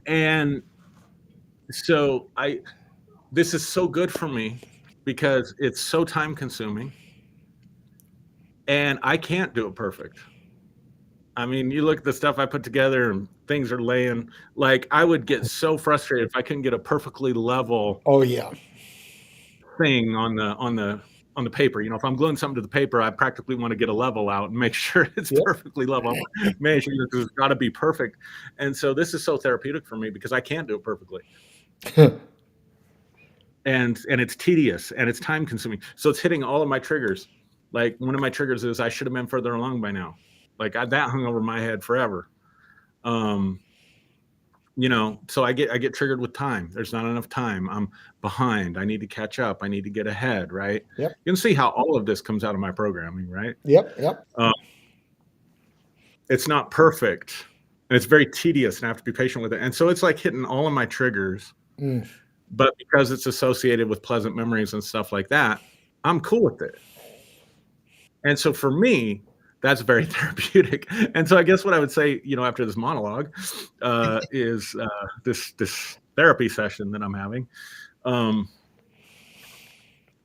And so this is so good for me because it's so time consuming and I can't do it perfect. I mean, you look at the stuff I put together and things are laying like I would get so frustrated if I couldn't get a perfectly level Oh yeah. thing on the paper. If I'm gluing something to the paper, I practically want to get a level out and make sure it's Yep. perfectly level. Make sure it's got to be perfect. And so this is so therapeutic for me because I can't do it perfectly. And it's tedious and it's time consuming. So it's hitting all of my triggers. Like one of my triggers is I should have been further along by now. That hung over my head forever. Um, so I get triggered with time. There's not enough time. I'm behind. I need to catch up. I need to get ahead, right? Yep. You can see how all of this comes out of my programming, right? Yep. Yep. Um, it's not perfect. And it's very tedious and I have to be patient with it. And so it's like hitting all of my triggers, Mm. but because it's associated with pleasant memories and stuff like that, I'm cool with it. And so for me, that's very therapeutic. And so I guess what I would say, after this monologue, is this therapy session that I'm having. Um,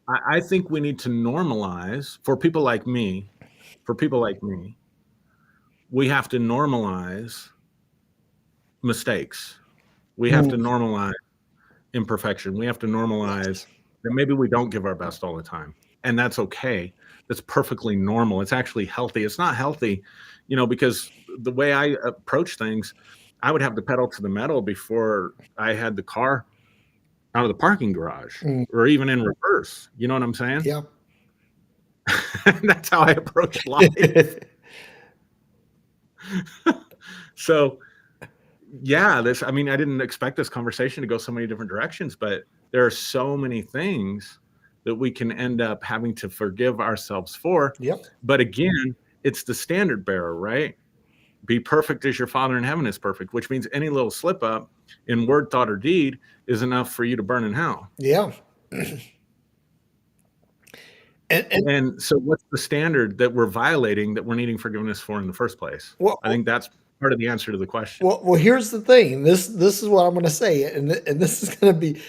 I think we need to normalize for people like me. For people like me, we have to normalize mistakes. We have to Ooh. normalize imperfection. We have to normalize that maybe we don't give our best all the time, and that's okay. That's perfectly normal. It's actually healthy. It's not healthy, because the way I approach things, I would have the pedal to the metal before I had the car out of the parking garage Mm. or even in reverse. You know what I'm saying? Yeah. That's how I approach life. So, yeah, I mean, I didn't expect this conversation to go so many different directions, but there are so many things that we can end up having to forgive ourselves for. Yep. But again, it's the standard bearer, right? Be perfect as your Father in heaven is perfect, which means any little slip up in word, thought, or deed is enough for you to burn in hell. Yeah. And And so, what's the standard that we're violating that we're needing forgiveness for in the first place? well, I think that's part of the answer to the question. well, here's the thing. This is what I'm going to say, and this is going to be.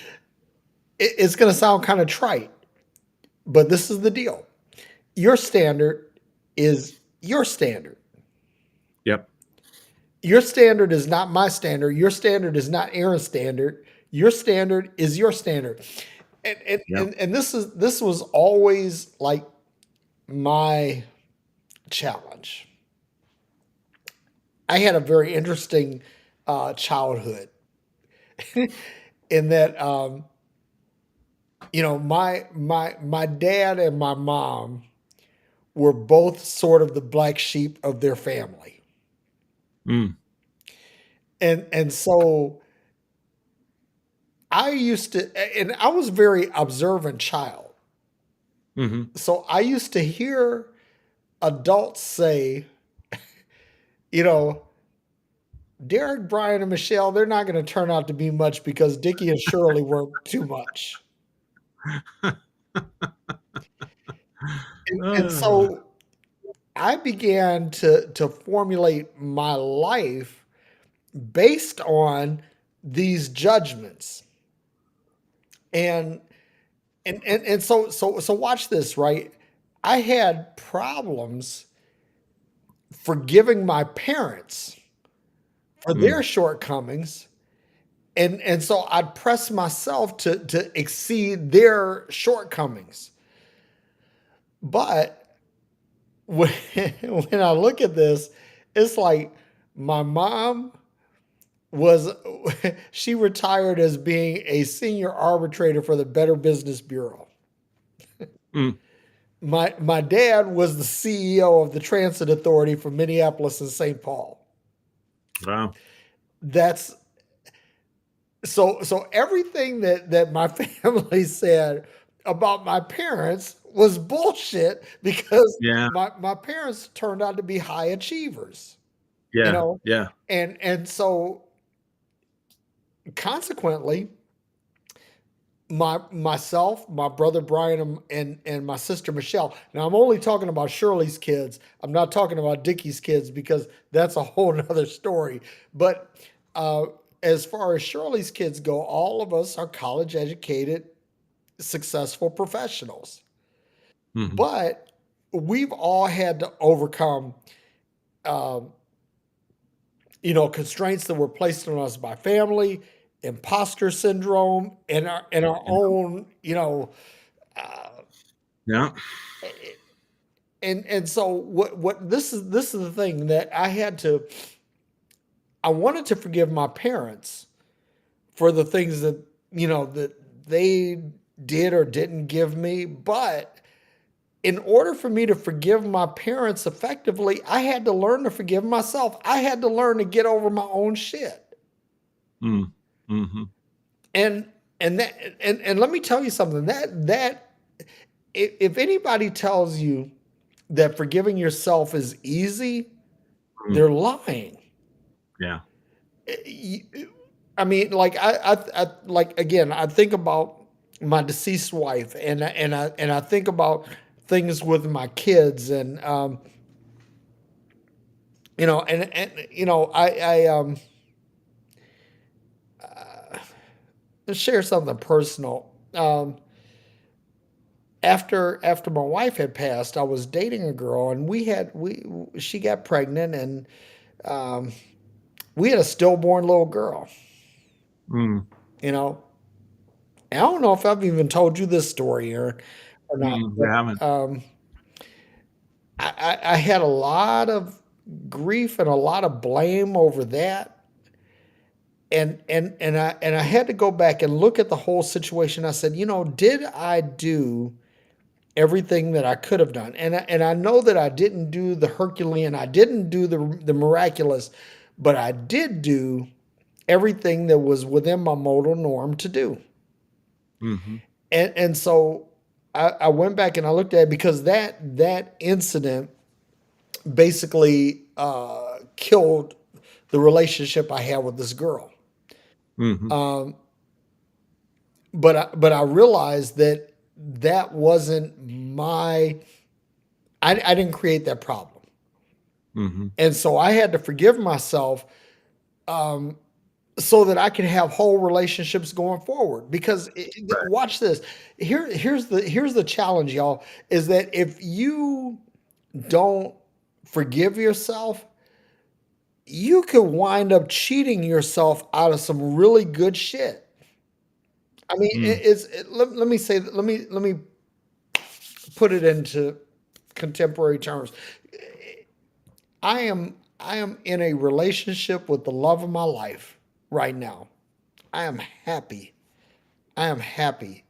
It's going to sound kind of trite, but this is the deal. Your standard is your standard. Yep. Your standard is not my standard. Your standard is not Aaron's standard. Your standard is your standard. And and, Yep. and, and this was always like my challenge. I had a very interesting childhood in that my dad and my mom were both sort of the black sheep of their family. Mm. And so I used to, and I was a very observant child. Hmm. So I used to hear adults say, you know, Derek, Brian, and Michelle, they're not going to turn out to be much because Dickie and Shirley weren't too much. And Uh, so I began to formulate my life based on these judgments. And so watch this, right? I had problems forgiving my parents for mm, their shortcomings. And so I'd press myself to exceed their shortcomings. But when, when I look at this, it's like my mom was she retired as being a senior arbitrator for the Better Business Bureau. mm. My dad was the CEO of the Transit Authority for Minneapolis and St. Paul. Wow. That's so everything that my family said about my parents was bullshit because Yeah. my parents turned out to be high achievers, you Yeah. know, Yeah. and so consequently myself, my brother Brian, and my sister Michelle. Now I'm only talking about Shirley's kids. I'm not talking about Dickie's kids because that's a whole nother story. But as far as Shirley's kids go, all of us are college educated, successful professionals. Hmm. But we've all had to overcome. constraints that were placed on us by family, imposter syndrome, and our Yeah. own, Yeah. and so what this is the thing that I wanted to forgive my parents for the things that they did or didn't give me, but in order for me to forgive my parents effectively, I had to learn to forgive myself. I had to learn to get over my own shit. Mm. Mm-hmm. And and let me tell you something, that if anybody tells you that forgiving yourself is easy, Mm. they're lying. Yeah. I mean, like like again, I think about my deceased wife, and I think about things with my kids, and I share something personal. After my wife had passed, I was dating a girl, and we she got pregnant, and um, we had a stillborn little girl. Mm. You know, and I don't know if I've even told you this story or not, Mm. You but haven't. I had a lot of grief and a lot of blame over that. And I had to go back and look at the whole situation. I said, did I do everything that I could have done? And I know that I didn't do the Herculean, I didn't do the miraculous, but I did do everything that was within my moral norm to do. Mm-hmm. And so I went back and I looked at it, because that incident basically killed the relationship I had with this girl. Mm-hmm. But I realized that that wasn't my. I didn't create that problem, Mm-hmm. and so I had to forgive myself, so that I can have whole relationships going forward. Because Right. watch this. Here's the challenge, y'all. Is that if you don't forgive yourself, you could wind up cheating yourself out of some really good shit. I mean, Mm. let me say, let me put it into contemporary terms. I am in a relationship with the love of my life right now. I am happy. I am happy.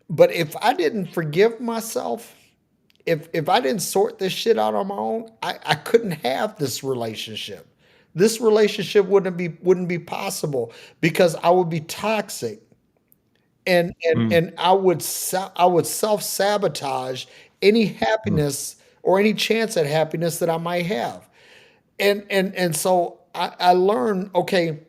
But if I didn't forgive myself, if I didn't sort this shit out on my own, I couldn't have this relationship. This relationship wouldn't be possible, because I would be toxic, Mm. and I would self-sabotage any Mm. happiness or any chance at happiness that I might have. And so I learned, okay,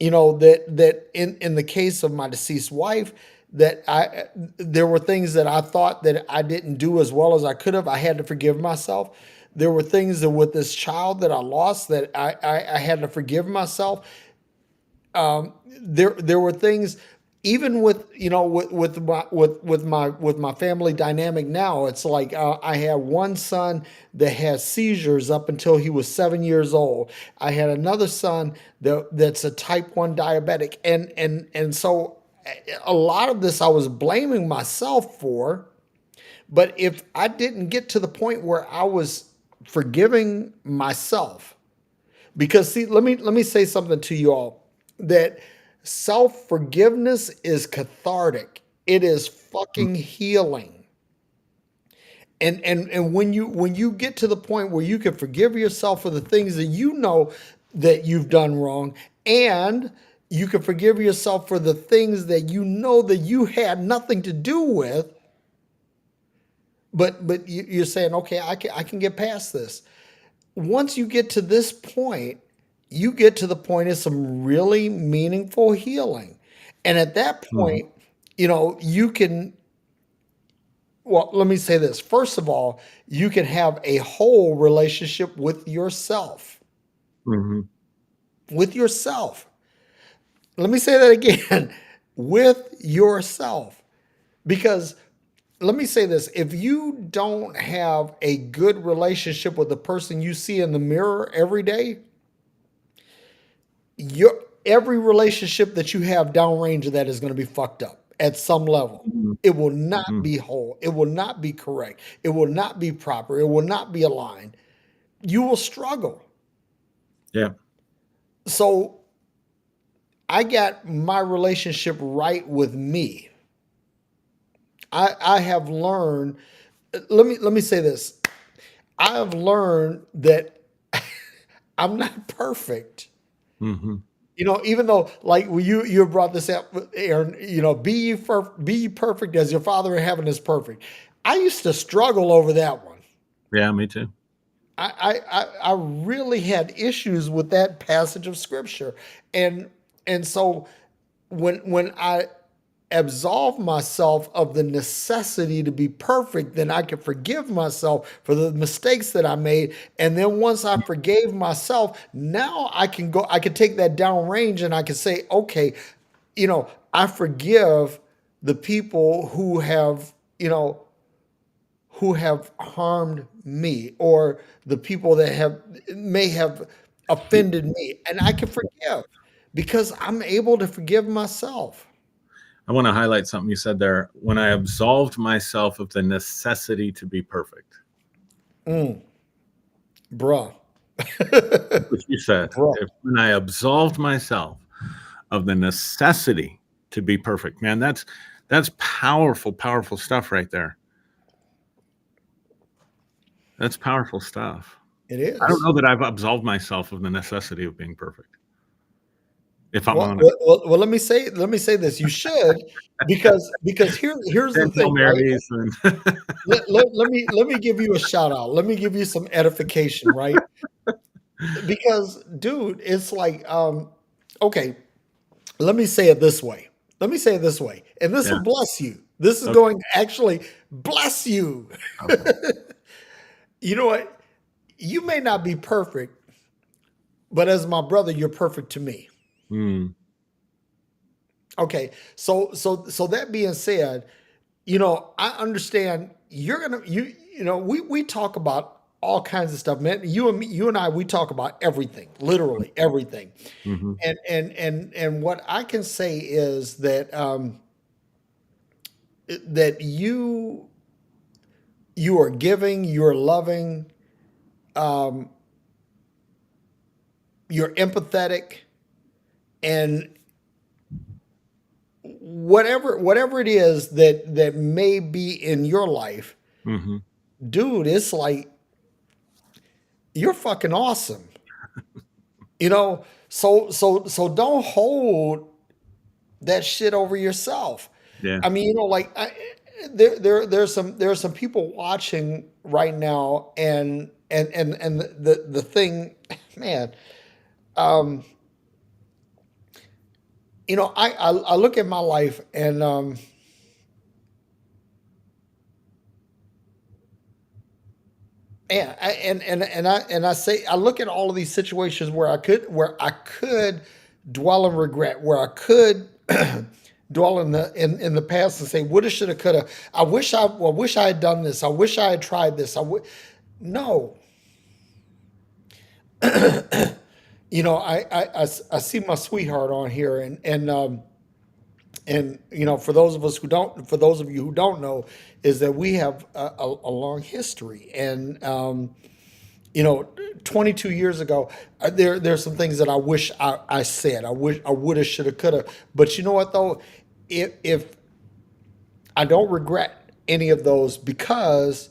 that in the case of my deceased wife, that I there were things that I thought that I didn't do as well as I could have. I had to forgive myself. There were things that with this child that I lost, that I had to forgive myself. There were things, even with my family dynamic now. It's like, I had one son that had seizures up until he was 7 years old. I had another son that's a type 1 diabetic, and so a lot of this I was blaming myself for. But if I didn't get to the point where I was forgiving myself, because see, let me say something to you all, that self-forgiveness is cathartic. It is Mm. fucking healing. And when you get to the point where you can forgive yourself for the things that you know that you've done wrong, and you can forgive yourself for the things that you know that you had nothing to do with, but you're saying, okay, I can get past this. Once you get to this point, you get to the point of some really meaningful healing. And at that Mm. point, you can, well, let me say this. First of all, you can have a whole relationship with yourself. Mm-hmm. With yourself. Let me say that again. With yourself. Because let me say this. If you don't have a good relationship with the person you see in the mirror every day, your every relationship that you have downrange of that is going to be fucked up at some level. Mhm. It will not Mhm. be whole. It will not be correct. It will not be proper. It will not be aligned. You will struggle. Yeah. So I got my relationship right with me. I have learned. Let me say this. I have learned that I'm not perfect. Hmm. Even though like you brought this up, Aaron, be ye perfect as your Father in heaven is perfect. I used to struggle over that one. Yeah, me too. I really had issues with that passage of scripture, and so when I absolve myself of the necessity to be perfect, then I can forgive myself for the mistakes that I made. And then once I forgave myself, now I can take that down range and I can say, okay, I forgive the people who have harmed me, or the people that may have Yeah. offended me, and I can forgive because I'm able to forgive myself. I want to highlight something you said there. When I absolved myself of the necessity to be perfect. Mm, bruh. What you said. Bruh. When I absolved myself of the necessity to be perfect, man, that's powerful, powerful stuff right there. That's powerful stuff. It I don't is. know that I've absolved myself of the necessity of being perfect, if I'm Well, honest. well, well, well, let me say this. You should, because here's the Ten Hail thing, right? Marys and Let me give you a shout out. Let me give you some edification, right? Because, dude, it's like, okay, let me say it this way. Let me say it this way, and this yeah. will bless you. This is Okay. going to actually bless you. Okay. You know what? You may not be perfect, but as my brother, you're perfect to me. Mm, Okay, so that being said, I understand we talk about all kinds of stuff, man. You and I, we talk about everything, literally everything. hmm. And what I can say is that that you are giving, you're loving, um, you're empathetic, and whatever it is that may be in your life, Hmm. dude, it's like you're fucking awesome. So don't hold that shit over yourself. Yeah. I mean, like there's some people watching right now, and the thing, man, um, I look at my life, and and I say, I look at all of these situations where I could dwell in regret, where I could dwell in the past and say, woulda, shoulda, coulda. I wish I had done this. I wish I had tried this. No. I see my sweetheart on here, and for those of you who don't know, is that we have a long history, and you know 22 years ago, there's some things that I wish I said. I woulda, shoulda, coulda. But you know what though, if I don't regret any of those, because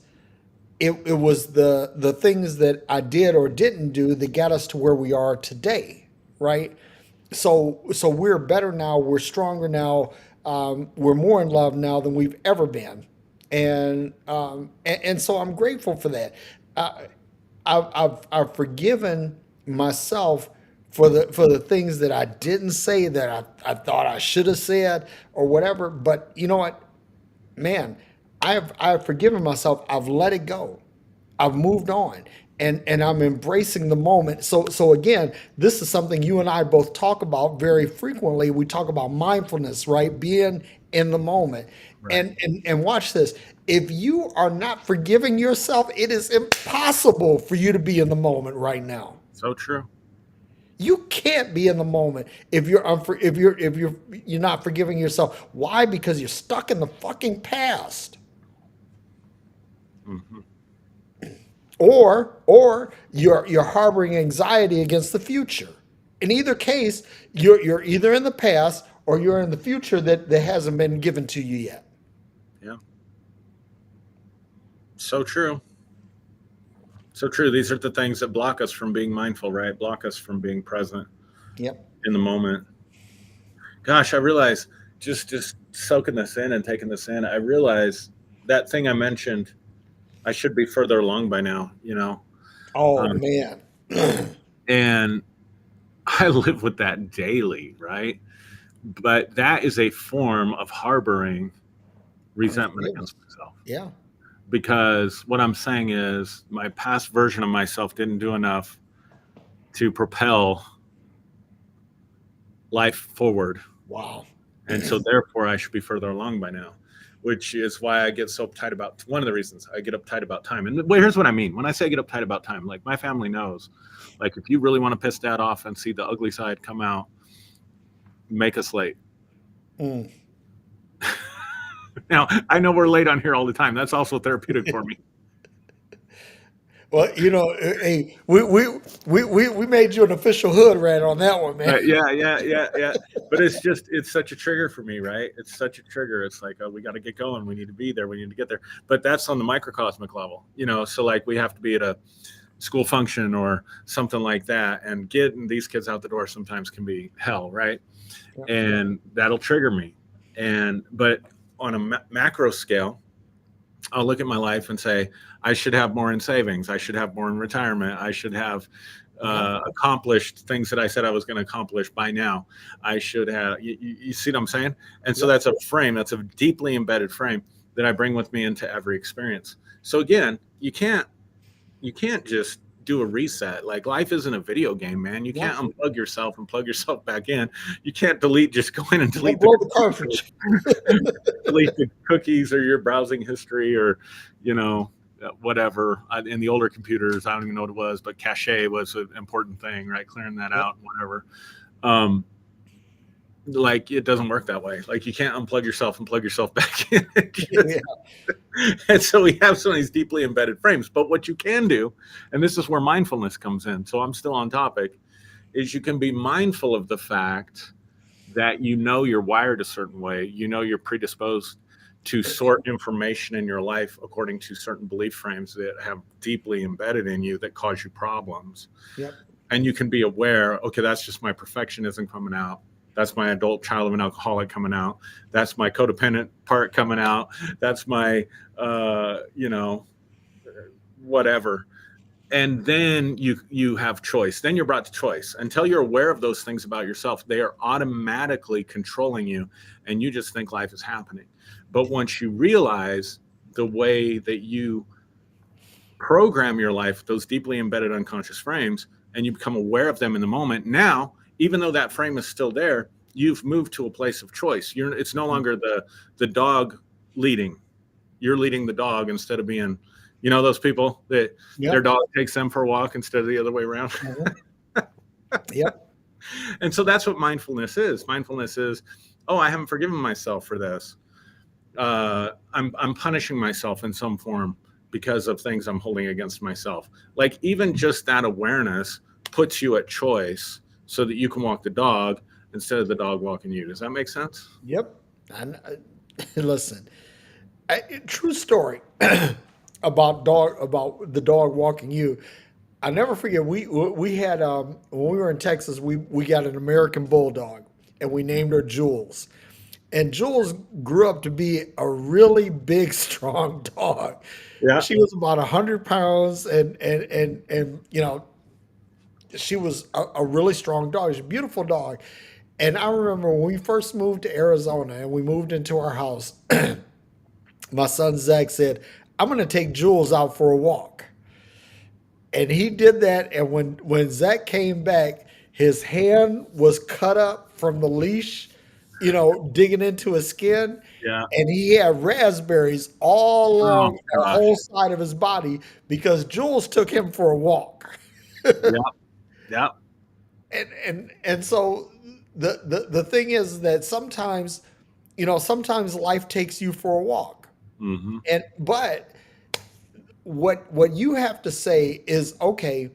it was the things that I did or didn't do that got us to where we are today, right? So we're better now. We're stronger now. We're more in love now than we've ever been, and so I'm grateful for that. Uh, I've forgiven myself for the things that I didn't say, that I thought I should have said, or whatever. But you know what, man, I've forgiven myself. I've let it go. I've moved on, and I'm embracing the moment. So again, this is something you and I both talk about very frequently. We talk about mindfulness, right? Being in the moment. Right. And watch this. If you are not forgiving yourself, it is impossible for you to be in the moment right now. So true. You can't be in the moment if you're not forgiving yourself. Why? Because you're stuck in the fucking past. Hmm. Or you're harboring anxiety against the future. In either case, you're either in the past or you're in the future that hasn't been given to you yet. Yeah. So true. So true. These are the things that block us from being mindful, right? Block us from being present Yep. in the moment. Gosh, I realize just soaking this in and taking this in, I realize that thing I mentioned, I should be further along by now, Oh um, man. and I live with that daily, right? But that is a form of harboring resentment Unforgiveness. against myself. Yeah. Because what I'm saying is my past version of myself didn't do enough to propel life forward. Wow. And so therefore I should be further along by now, which is why I get so uptight about, one of the reasons I get uptight about time. And here's what I mean. When I say I get uptight about time, like my family knows, like if you really want to piss dad off and see the ugly side come out, make us late. Mm. Now, I know we're late on here all the time. That's also therapeutic for me. Well, hey, we made you an official hood rat on that one, man. Yeah, yeah, yeah, yeah. But it's such a trigger for me, right? It's such a trigger. It's like, oh, we got to get going. We need to be there. We need to get there. But that's on the microcosmic level, So like we have to be at a school function or something like that, and getting these kids out the door sometimes can be hell, right? Yep. And that'll trigger me. But on a macro scale, I'll look at my life and say, I should have more in savings. I should have more in retirement. I should have Yep. accomplished things that I said I was going to accomplish by now. I should have, you see what I'm saying? And so Yep. that's a frame, that's a deeply embedded frame that I bring with me into every experience. So again, you can't just do a reset. Like life isn't a video game, man. You can't No. unplug yourself and plug yourself back in. You can't just go in and Don't delete the blow the cartridge. delete the cookies or your browsing history or whatever. In the older computers, I don't even know what it was, but cache was an important thing, right? Clearing that Yep. out, whatever. um like it doesn't work that way. Like you can't unplug yourself and plug yourself back in. Yeah. And so we have some of these deeply embedded frames, but what you can do, and this is where mindfulness comes in, so I'm still on topic, is you can be mindful of the fact that you're wired a certain way, you're predisposed to sort information in your life according to certain belief frames that have deeply embedded in you that cause you problems. Yep. And you can be aware, okay, that's just my perfectionism coming out. That's my adult child of an alcoholic coming out. That's my codependent part coming out. That's my, whatever. And then you have choice. Then you're brought to choice. Until you're aware of those things about yourself, they are automatically controlling you, and you just think life is happening. But once you realize the way that you program your life, those deeply embedded unconscious frames, and you become aware of them in the moment, now, even though that frame is still there, you've moved to a place of choice. It's no longer the dog leading. You're leading the dog instead of being, those people that their Yep. dog takes them for a walk instead of the other way around. Mhm. Yep. And so that's what mindfulness is. Mindfulness is, oh, I haven't forgiven myself for this. I'm punishing myself in some form because of things I'm holding against myself. Like even just that awareness puts you at choice so that you can walk the dog instead of the dog walking you. Does that make sense? Yep. And listen, true story about the dog walking you. I never forget. We had when we were in Texas, we got an American bulldog, and we named her Jules. And Jules grew up to be a really big, strong dog. Yeah. She was about 100 pounds, and she was a really strong dog. She's a beautiful dog. And I remember when we first moved to Arizona and we moved into our house, my son Zach said, "I'm going to take Jules out for a walk." And he did that. And when Zach came back, his hand was cut up from the leash digging into his skin, Yeah. and he had raspberries all Oh along the whole gosh. side of his body because Jules took him for a walk. Yep. Yep. And so the thing is that sometimes life takes you for a walk. Hmm. But what you have to say is, okay,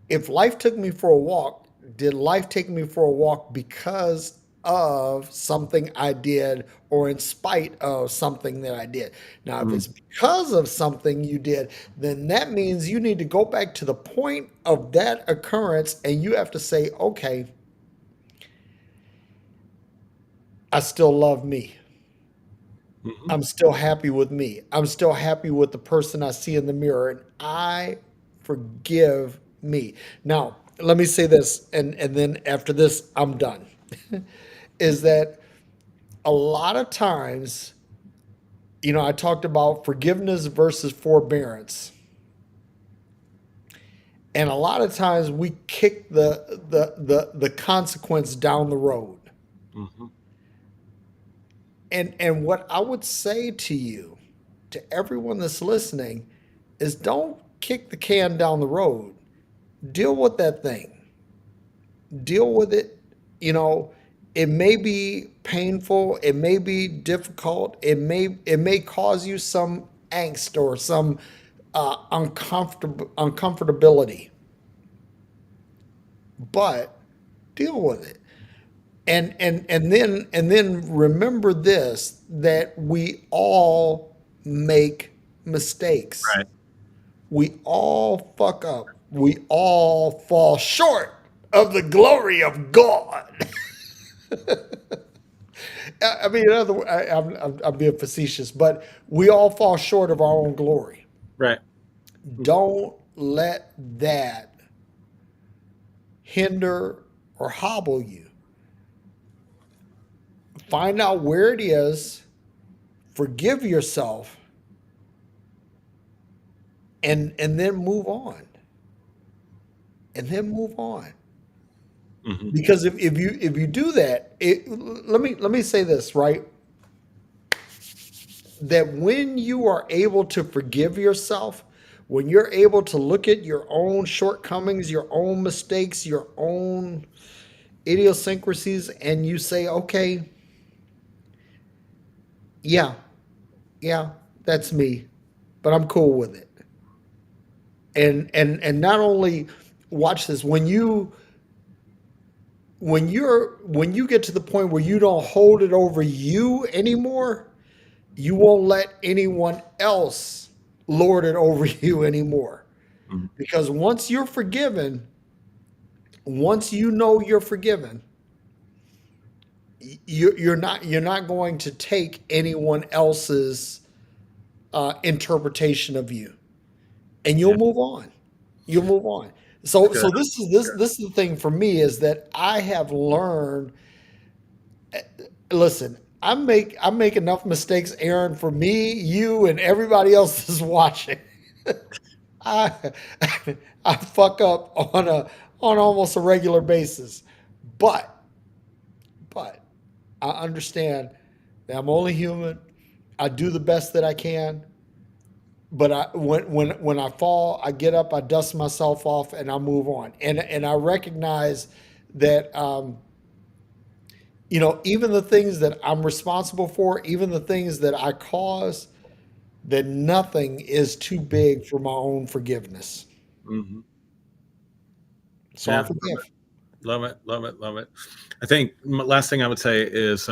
if life took me for a walk, did life take me for a walk because of something I did or in spite of something that I did? Now, if it's because of something you did, then that means you need to go back to the point of that occurrence and you have to say, okay, I still love me. Hmm. I'm still happy with me. I'm still happy with the person I see in the mirror, and I forgive me. Now, let me say this, and then after this, I'm done. Is that a lot of times, I talked about forgiveness versus forbearance. And a lot of times we kick the consequence down the road. Hmm. And what I would say to you, to everyone that's listening, is don't kick the can down the road. Deal with that thing. Deal with it. You know, it may be painful, it may be difficult, it may cause you some angst or some uncomfortability, but deal with it. And then remember this, that we all make mistakes. Right. We all fuck up. We all fall short of the glory of God. I mean, in other words, I'm being facetious, but we all fall short of our own glory. Right. Don't let that hinder or hobble you. Find out where it is, forgive yourself, and then move on. And then move on. Hmm. Because if you do that, let me say this, right? That when you are able to forgive yourself, when you're able to look at your own shortcomings, your own mistakes, your own idiosyncrasies, and you say, okay, yeah, yeah, that's me, but I'm cool with it. And not only, watch this, when you get to the point where you don't hold it over you anymore, you won't let anyone else lord it over you anymore. Hmm. Because once you're forgiven, once you know you're forgiven, you're not going to take anyone else's interpretation of you, and you'll Yeah. move on. You'll move on. That's So good. so this is the thing for me, is that I have learned. Listen, I make enough mistakes, Aaron, for me, you, and everybody else that's watching. I I fuck up on almost a regular basis, but but I understand that I'm only human. I do the best that I can, but when I fall, I get up, I dust myself off, and I move on. And I recognize that even the things that I'm responsible for, even the things that I cause, that nothing is too big for my own forgiveness. Hmm. So I Yeah. forgive. Love it. Love it. Love it. I think last thing I would say is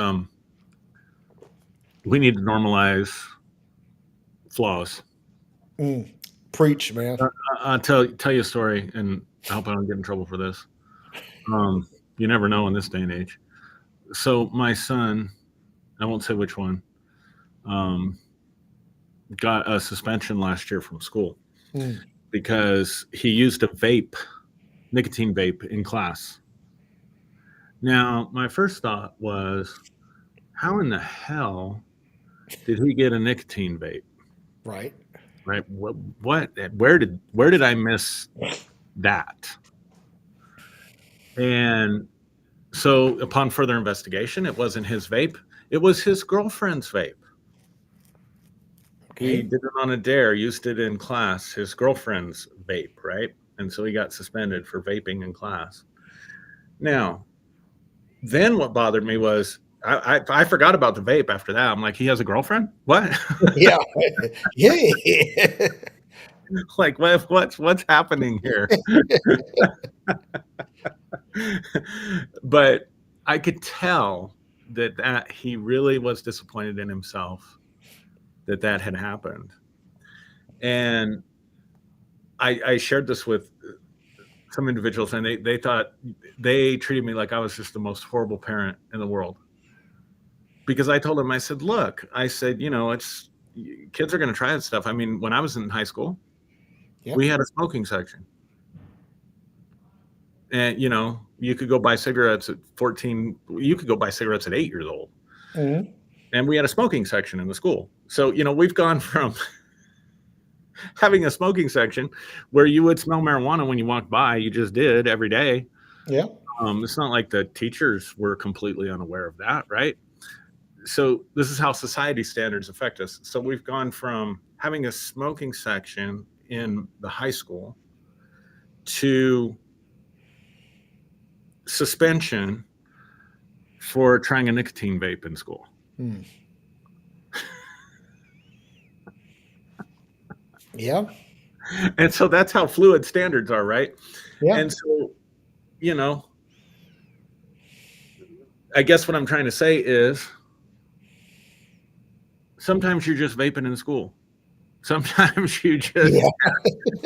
we need to normalize flaws. Mm, preach, man. I'll tell you a story, and I hope I don't get in trouble for this. Um, you never know in this day and age. So my son, I won't say which one, um, got a suspension last year from school Mm, because he used a vape, nicotine vape, in class. Now, my first thought was, how in the hell did he get a nicotine vape? right. Right? What? Where did I miss that? And So upon further investigation, it wasn't his vape, it was his girlfriend's vape. He Okay. did it on a dare, used it in class, his girlfriend's vape, right? And so he got suspended for vaping in class. Now, then what bothered me was I forgot about the vape after that. I'm like, he has a girlfriend? What? Yeah. Yeah. Like what's happening here? But I could tell that he really was disappointed in himself that had happened. And I shared this with some individuals, and they thought they treated me like I was just the most horrible parent in the world, because I told them, I said, look, I said, it's kids are going to try that stuff. I mean, when I was in high school, Yep. we had a smoking section, and you could go buy cigarettes at 14, you could go buy cigarettes at 8 years old, Mhm. and we had a smoking section in the school. So we've gone from having a smoking section where you would smell marijuana when you walked by, you just did every day. Yeah. It's not like the teachers were completely unaware of that, right? So this is how society standards affect us. So we've gone from having a smoking section in the high school to suspension for trying a nicotine vape in school. Hmm. Yeah. And so that's how fluid standards are, right? Yeah. And so, you know, I guess what I'm trying to say is sometimes you're just vaping in school. Sometimes you just Yeah.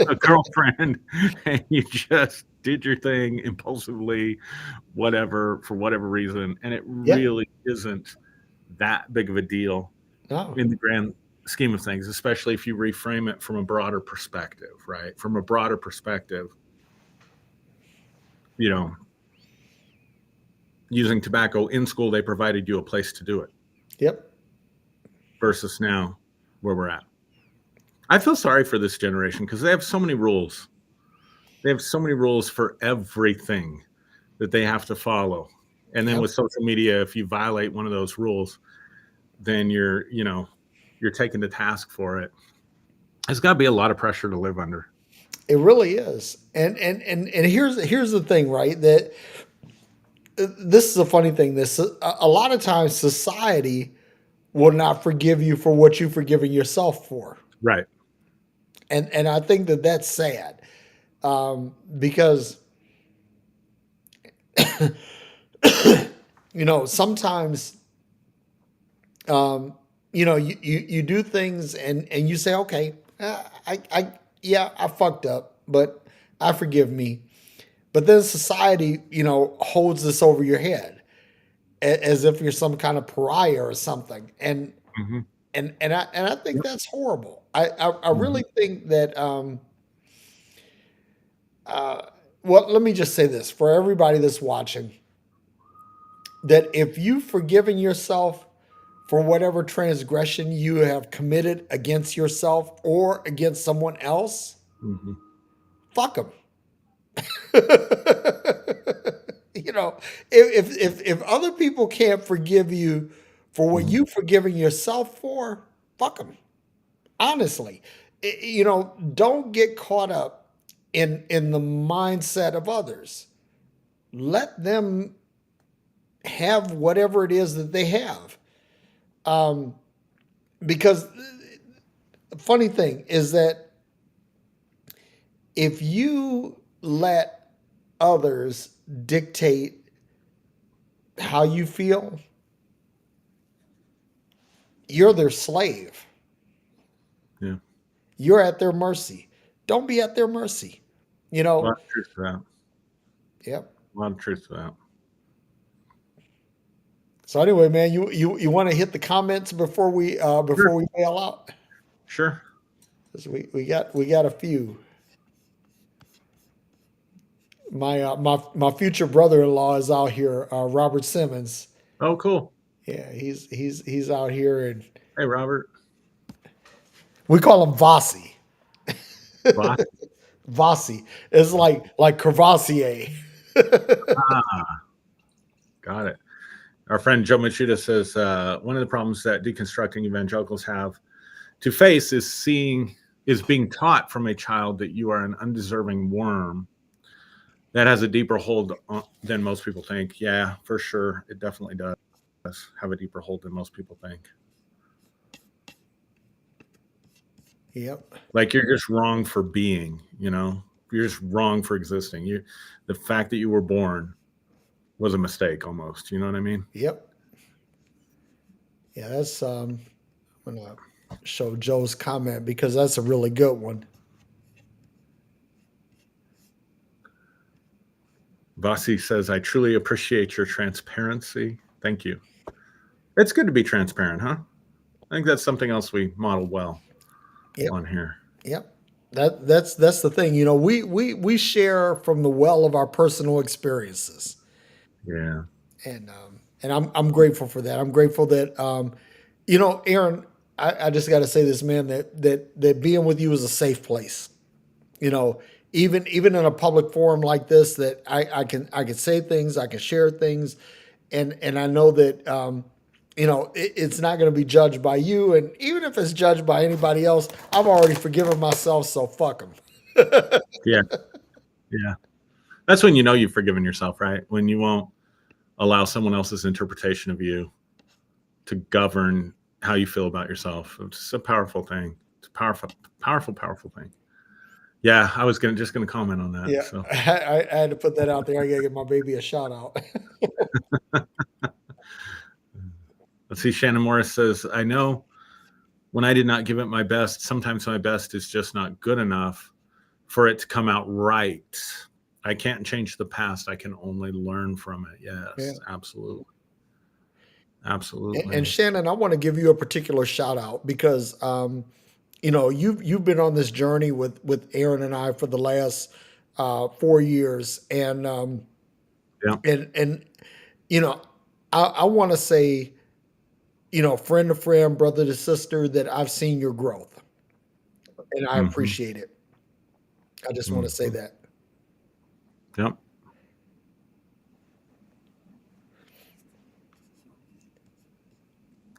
a girlfriend and you just did your thing impulsively, whatever, for whatever reason, and it Yeah. really isn't that big of a deal No. in the grand scheme of things, especially if you reframe it from a broader perspective, right? From a broader perspective, you know, using tobacco in school, they provided you a place to do it Yep. versus now where we're at. I feel sorry for this generation because they have so many rules. They have so many rules for everything that they have to follow. And then Yep. with social media, if you violate one of those rules, then you're taken to task for it. There's got to be a lot of pressure to live under. It really is. And here's the thing, right? That this is a funny thing. This a lot of times society will not forgive you for what you've forgiven yourself for, Right. and I think that that's sad, because sometimes you do things and you say, okay, I yeah, I fucked up, but I forgive me. But then society, holds this over your head as if you're some kind of pariah or something, and Hmm. and I think Yep. that's horrible. I Hmm. really think that well, let me just say this for everybody that's watching, that if you've forgiven yourself for whatever transgression you have committed against yourself or against someone else, Hmm. fuck them. you know, if other people can't forgive you for what Hmm. you've forgiven yourself for, fuck them. Honestly, don't get caught up in the mindset of others. Let them have whatever it is that they have. Um, because the funny thing is that if you let others dictate how you feel, you're their slave. Yeah. You're at their mercy. Don't be at their mercy. You A lot know, of truth to that. yep. A lot of truth to that. So anyway, man, you want to hit the comments Sure. before we bail out? Sure. 'Cause we got a few. My future brother-in-law is out here, Robert Simmons. Oh, cool. Yeah, he's out here, and Hey, Robert. we call him Vossi. Boss. Vossi is like Cavassier. Ah, Got it. Our friend Joe Machuda says one of the problems that deconstructing evangelicals have to face is being taught from a child that you are an undeserving worm that has a deeper hold than most people think. Yeah, for sure, it definitely does have a deeper hold than most people think. Yep. Like you're just wrong for being, you're just wrong for existing. The fact that you were born was a mistake almost. You know what I mean? Yep. Yeah, that's I'm gonna show Joe's comment because that's a really good one. Vasi says, I truly appreciate your transparency. Thank you. It's good to be transparent, huh? I think that's something else we model well Yep. on here. Yep. That's the thing. You know, we share from the well of our personal experiences, Yeah. and I'm grateful for that. I'm grateful that you know, Aaron. I just got to say this, man. That being with you is a safe place. You know, even in a public forum like this, that I can say things, I can share things, and I know that you know it's not going to be judged by you, and even if it's judged by anybody else, I've already forgiven myself, so fuck them. Yeah. Yeah. That's when you know you've forgiven yourself, right? When you won't allow someone else's interpretation of you to govern how you feel about yourself. It's a powerful thing. It's a powerful, powerful, powerful thing. Yeah, I was just gonna comment on that. Yeah, So I had to put that out there. I gotta give my baby a shout out. let's see. Shannon Morris says, I know when I did not give it my best, sometimes my best is just not good enough for it to come out right. I can't change the past. I can only learn from it. Yeah. Yes, absolutely. And Absolutely. Shannon, I want to give you a particular shout out because you know you've been on this journey with Aaron and I for the last 4 years, Yeah. and you know I want to say, you know, friend to friend, brother to sister, that I've seen your growth, and I Mm-hmm. appreciate it. I just want to say Mm-hmm. that. Yep.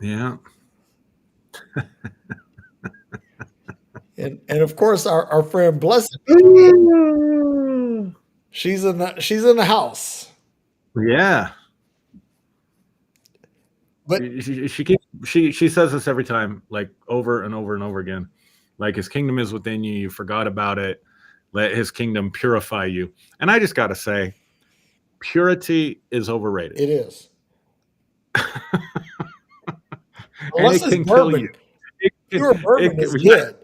Yeah. And of course our friend Blessed, she's in the house, Yeah. but She says this every time, like over and over and over again. Like his kingdom is within you. You forgot about it. Let his kingdom purify you. And I just got to say, purity is overrated, it is, and unless it it's can kill you. bourbon. Pure bourbon is good.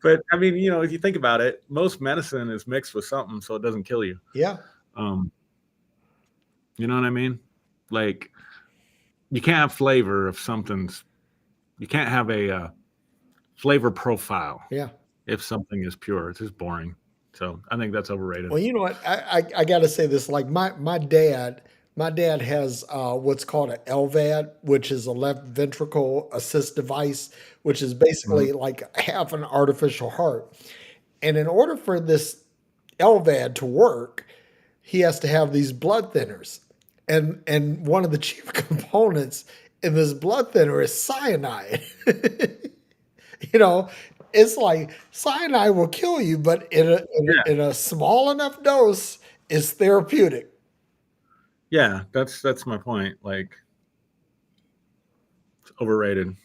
but I mean, if you think about it, most medicine is mixed with something, so it doesn't kill you. Yeah, Um, you know what I mean? Like you can't have flavor if something's. You can't have a flavor profile yeah. if something is pure. It's just boring. So I think that's overrated. Well, you know what? I got to say this. Like my dad has what's called an LVAD, which is a left ventricle assist device, which is Mhm. basically like half an artificial heart. And in order for this LVAD to work, he has to have these blood thinners, and one of the chief components in this blood thinner is cyanide. You know, it's like cyanide will kill you, but Yeah, in a small enough dose, it's therapeutic. yeah. That's my point. Like it's overrated.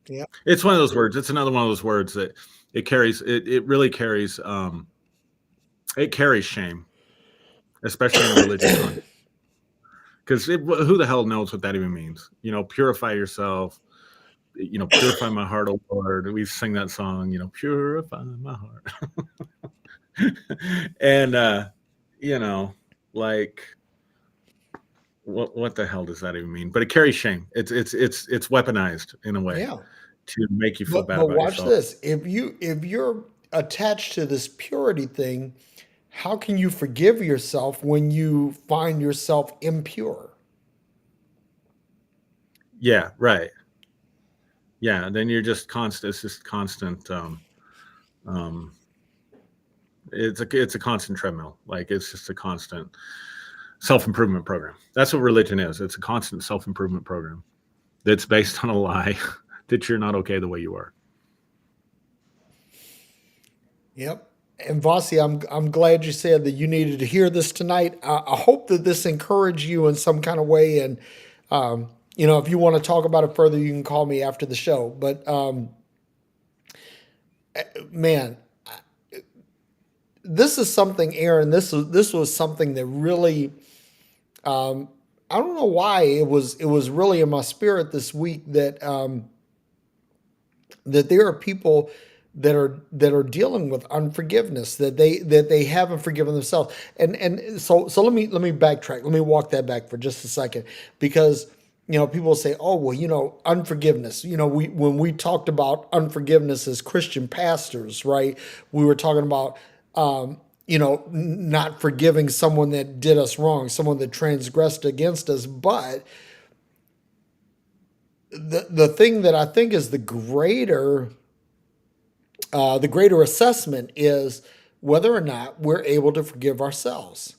Yeah, It's one of those words. It's another one of those words that it carries. It really carries. It carries shame, especially in a religious context. Because who the hell knows what that even means? Purify yourself. Purify my heart, oh Lord. We sing that song. Purify my heart. And you know, like what the hell does that even mean? But it carries shame. It's weaponized in a way yeah. to make you feel bad But about watch yourself. this. If you're attached to this purity thing, how can you forgive yourself when you find yourself impure? Yeah, right. Yeah, then you're just constant. It's just constant. Um, it's a constant treadmill. Like it's just a constant. self improvement program. That's what religion is. It's a constant self improvement program that's based on a lie that you're not okay the way you are. Yep. And Vasi, I'm glad you said that you needed to hear this tonight. I hope that this encouraged you in some kind of way. And if you want to talk about it further, you can call me after the show. But man, this is something, Aaron. This was something that really, I don't know why it was really in my spirit this week that there are people that are dealing with unforgiveness, that they haven't forgiven themselves. And so let me backtrack. Let me walk that back for just a second, because people say, oh, well, unforgiveness. We when we talked about unforgiveness as Christian pastors, right? We were talking about not forgiving someone that did us wrong, someone that transgressed against us. But the thing that I think is the greater assessment is whether or not we're able to forgive ourselves.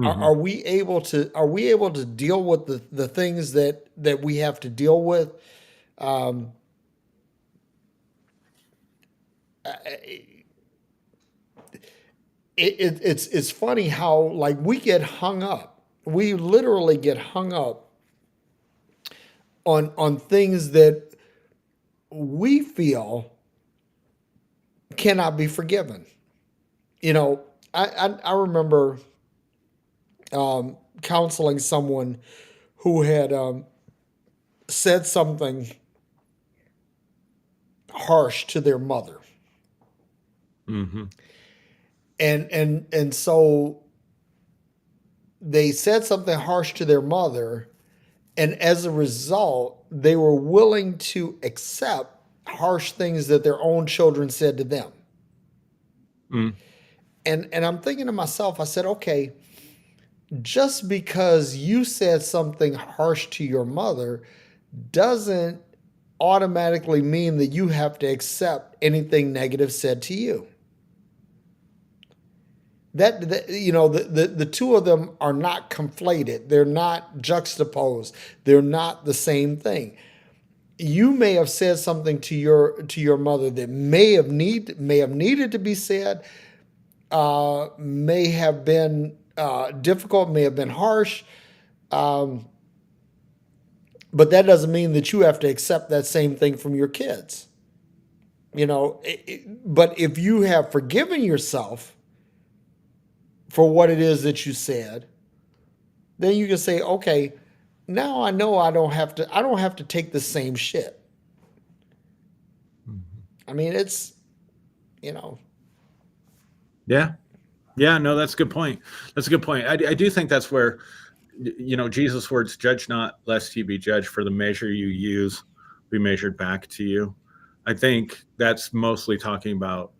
Are, Hmm. are we able to are we able to deal with the things that we have to deal with? Um, it's funny how, like, we get hung up. We literally get hung up on things that we feel cannot be forgiven. You know, I remember counseling someone who had said something harsh to their mother, Hmm. and so they said something harsh to their mother, and as a result, they were willing to accept harsh things that their own children said to them. Mm. And I'm thinking to myself, I said, okay, just because you said something harsh to your mother doesn't automatically mean that you have to accept anything negative said to you. The two of them are not conflated. They're not juxtaposed. They're not the same thing. You may have said something to your mother that may have needed to be said, may have been difficult, may have been harsh, but that doesn't mean that you have to accept that same thing from your kids. But if you have forgiven yourself for what it is that you said, then you can say, okay, now I know I don't have to take the same shit. Mhm. I mean, it's you know, Yeah. Yeah. No, that's a good point. That's a good point. I do think that's where, Jesus' words, judge not lest ye be judged, for the measure you use be measured back to you. I think that's mostly talking about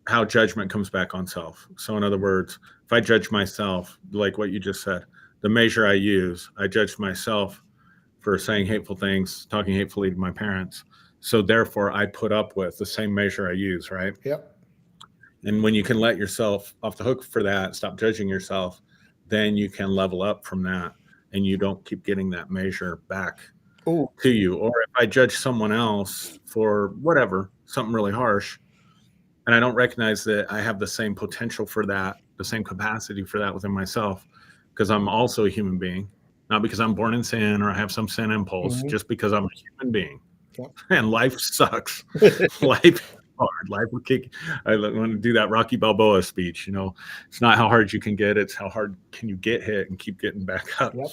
how judgment comes back on self. So, in other words, if I judge myself, like what you just said, the measure I use, I judge myself for saying hateful things, talking hatefully to my parents. So, therefore, I put up with the same measure I use, right? yep. And when you can let yourself off the hook for that, stop judging yourself, then you can level up from that and you don't keep getting that measure back Ooh. to you. Or if I judge someone else for whatever, something really harsh, and I don't recognize that I have the same potential for that, the same capacity for that within myself, because I'm also a human being, not because I'm born in sin or I have some sin impulse, Mhm. just because I'm a human being. Yep. And life sucks. Life is hard. Life will kick. I want to do that Rocky Balboa speech. It's not how hard you can get; it's how hard can you get hit and keep getting back up. Yep.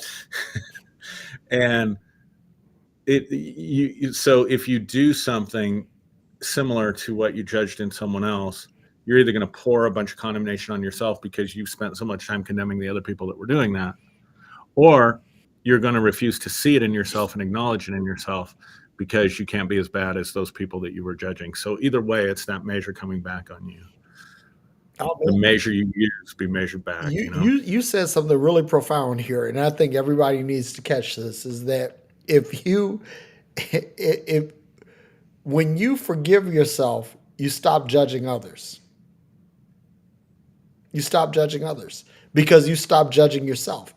And so if you do something similar to what you judged in someone else, you're either going to pour a bunch of condemnation on yourself because you've spent so much time condemning the other people that were doing that, or you're going to refuse to see it in yourself and acknowledge it in yourself because you can't be as bad as those people that you were judging. So either way, it's that measure coming back on you. Oh, The man. measure you use be measured back, You you you said something really profound here, and I think everybody needs to catch this. Is that if when you forgive yourself, you stop judging others. You stop judging others because you stop judging yourself.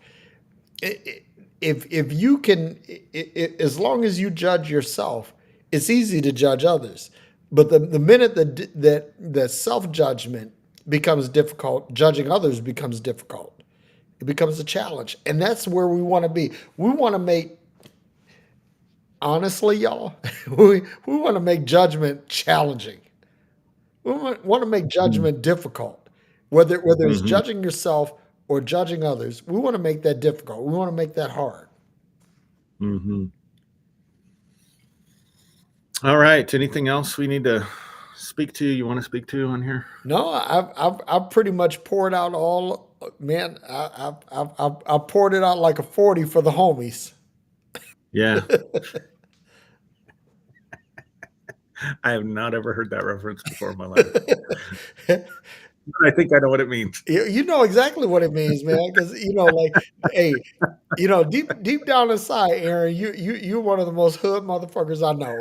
If you can, as long as you judge yourself, it's easy to judge others. But the minute that self judgment becomes difficult, judging others becomes difficult. It becomes a challenge, and that's where we want to be. We want to make, honestly, y'all, we want to make judgment challenging. We want to make judgment difficult. Whether it's Mm-hmm. judging yourself or judging others, we want to make that difficult. We want to make that hard. Mm-hmm. All right. Anything else we need to speak to? You want to speak to on here? No, I've pretty much poured out all. Man, I've poured it out like a 40 for the homies. Yeah. I have not ever heard that reference before in my life. I think I know what it means. You know exactly what it means, man. Because like, hey, deep down inside, Aaron, you're one of the most hood motherfuckers I know.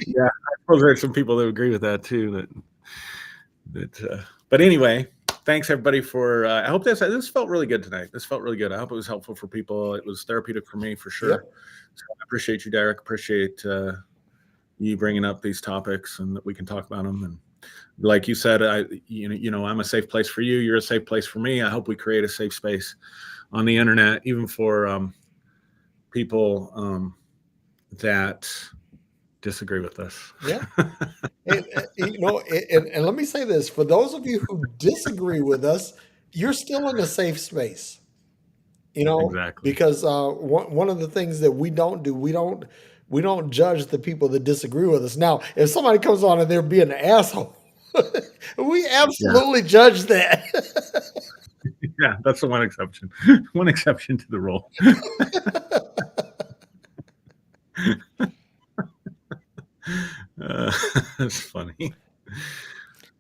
Yeah, I suppose there's some people that agree with that too. But anyway, thanks everybody for. I hope this felt really good tonight. This felt really good. I hope it was helpful for people. It was therapeutic for me for sure. Yep. So I appreciate you, Derrick. Appreciate you bringing up these topics and that we can talk about them. And like you said, I'm a safe place for you. You're a safe place for me. I hope we create a safe space on the internet, even for people that disagree with us. Yeah. And, and let me say this: for those of you who disagree with us, you're still in a safe space. Exactly. Because one of the things that we don't judge the people that disagree with us. Now, if somebody comes on and they're being an asshole, we Yeah. absolutely judge that. Yeah. That's the one exception. One exception to the rule. That's funny.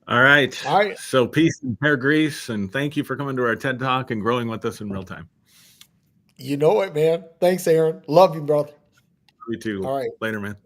All right. All right, So peace and hair grease, and thank you for coming to our TED Talk and growing with us in real time. you know it, man. Thanks, Aaron. Love you, brother. You too. All right. Later, man.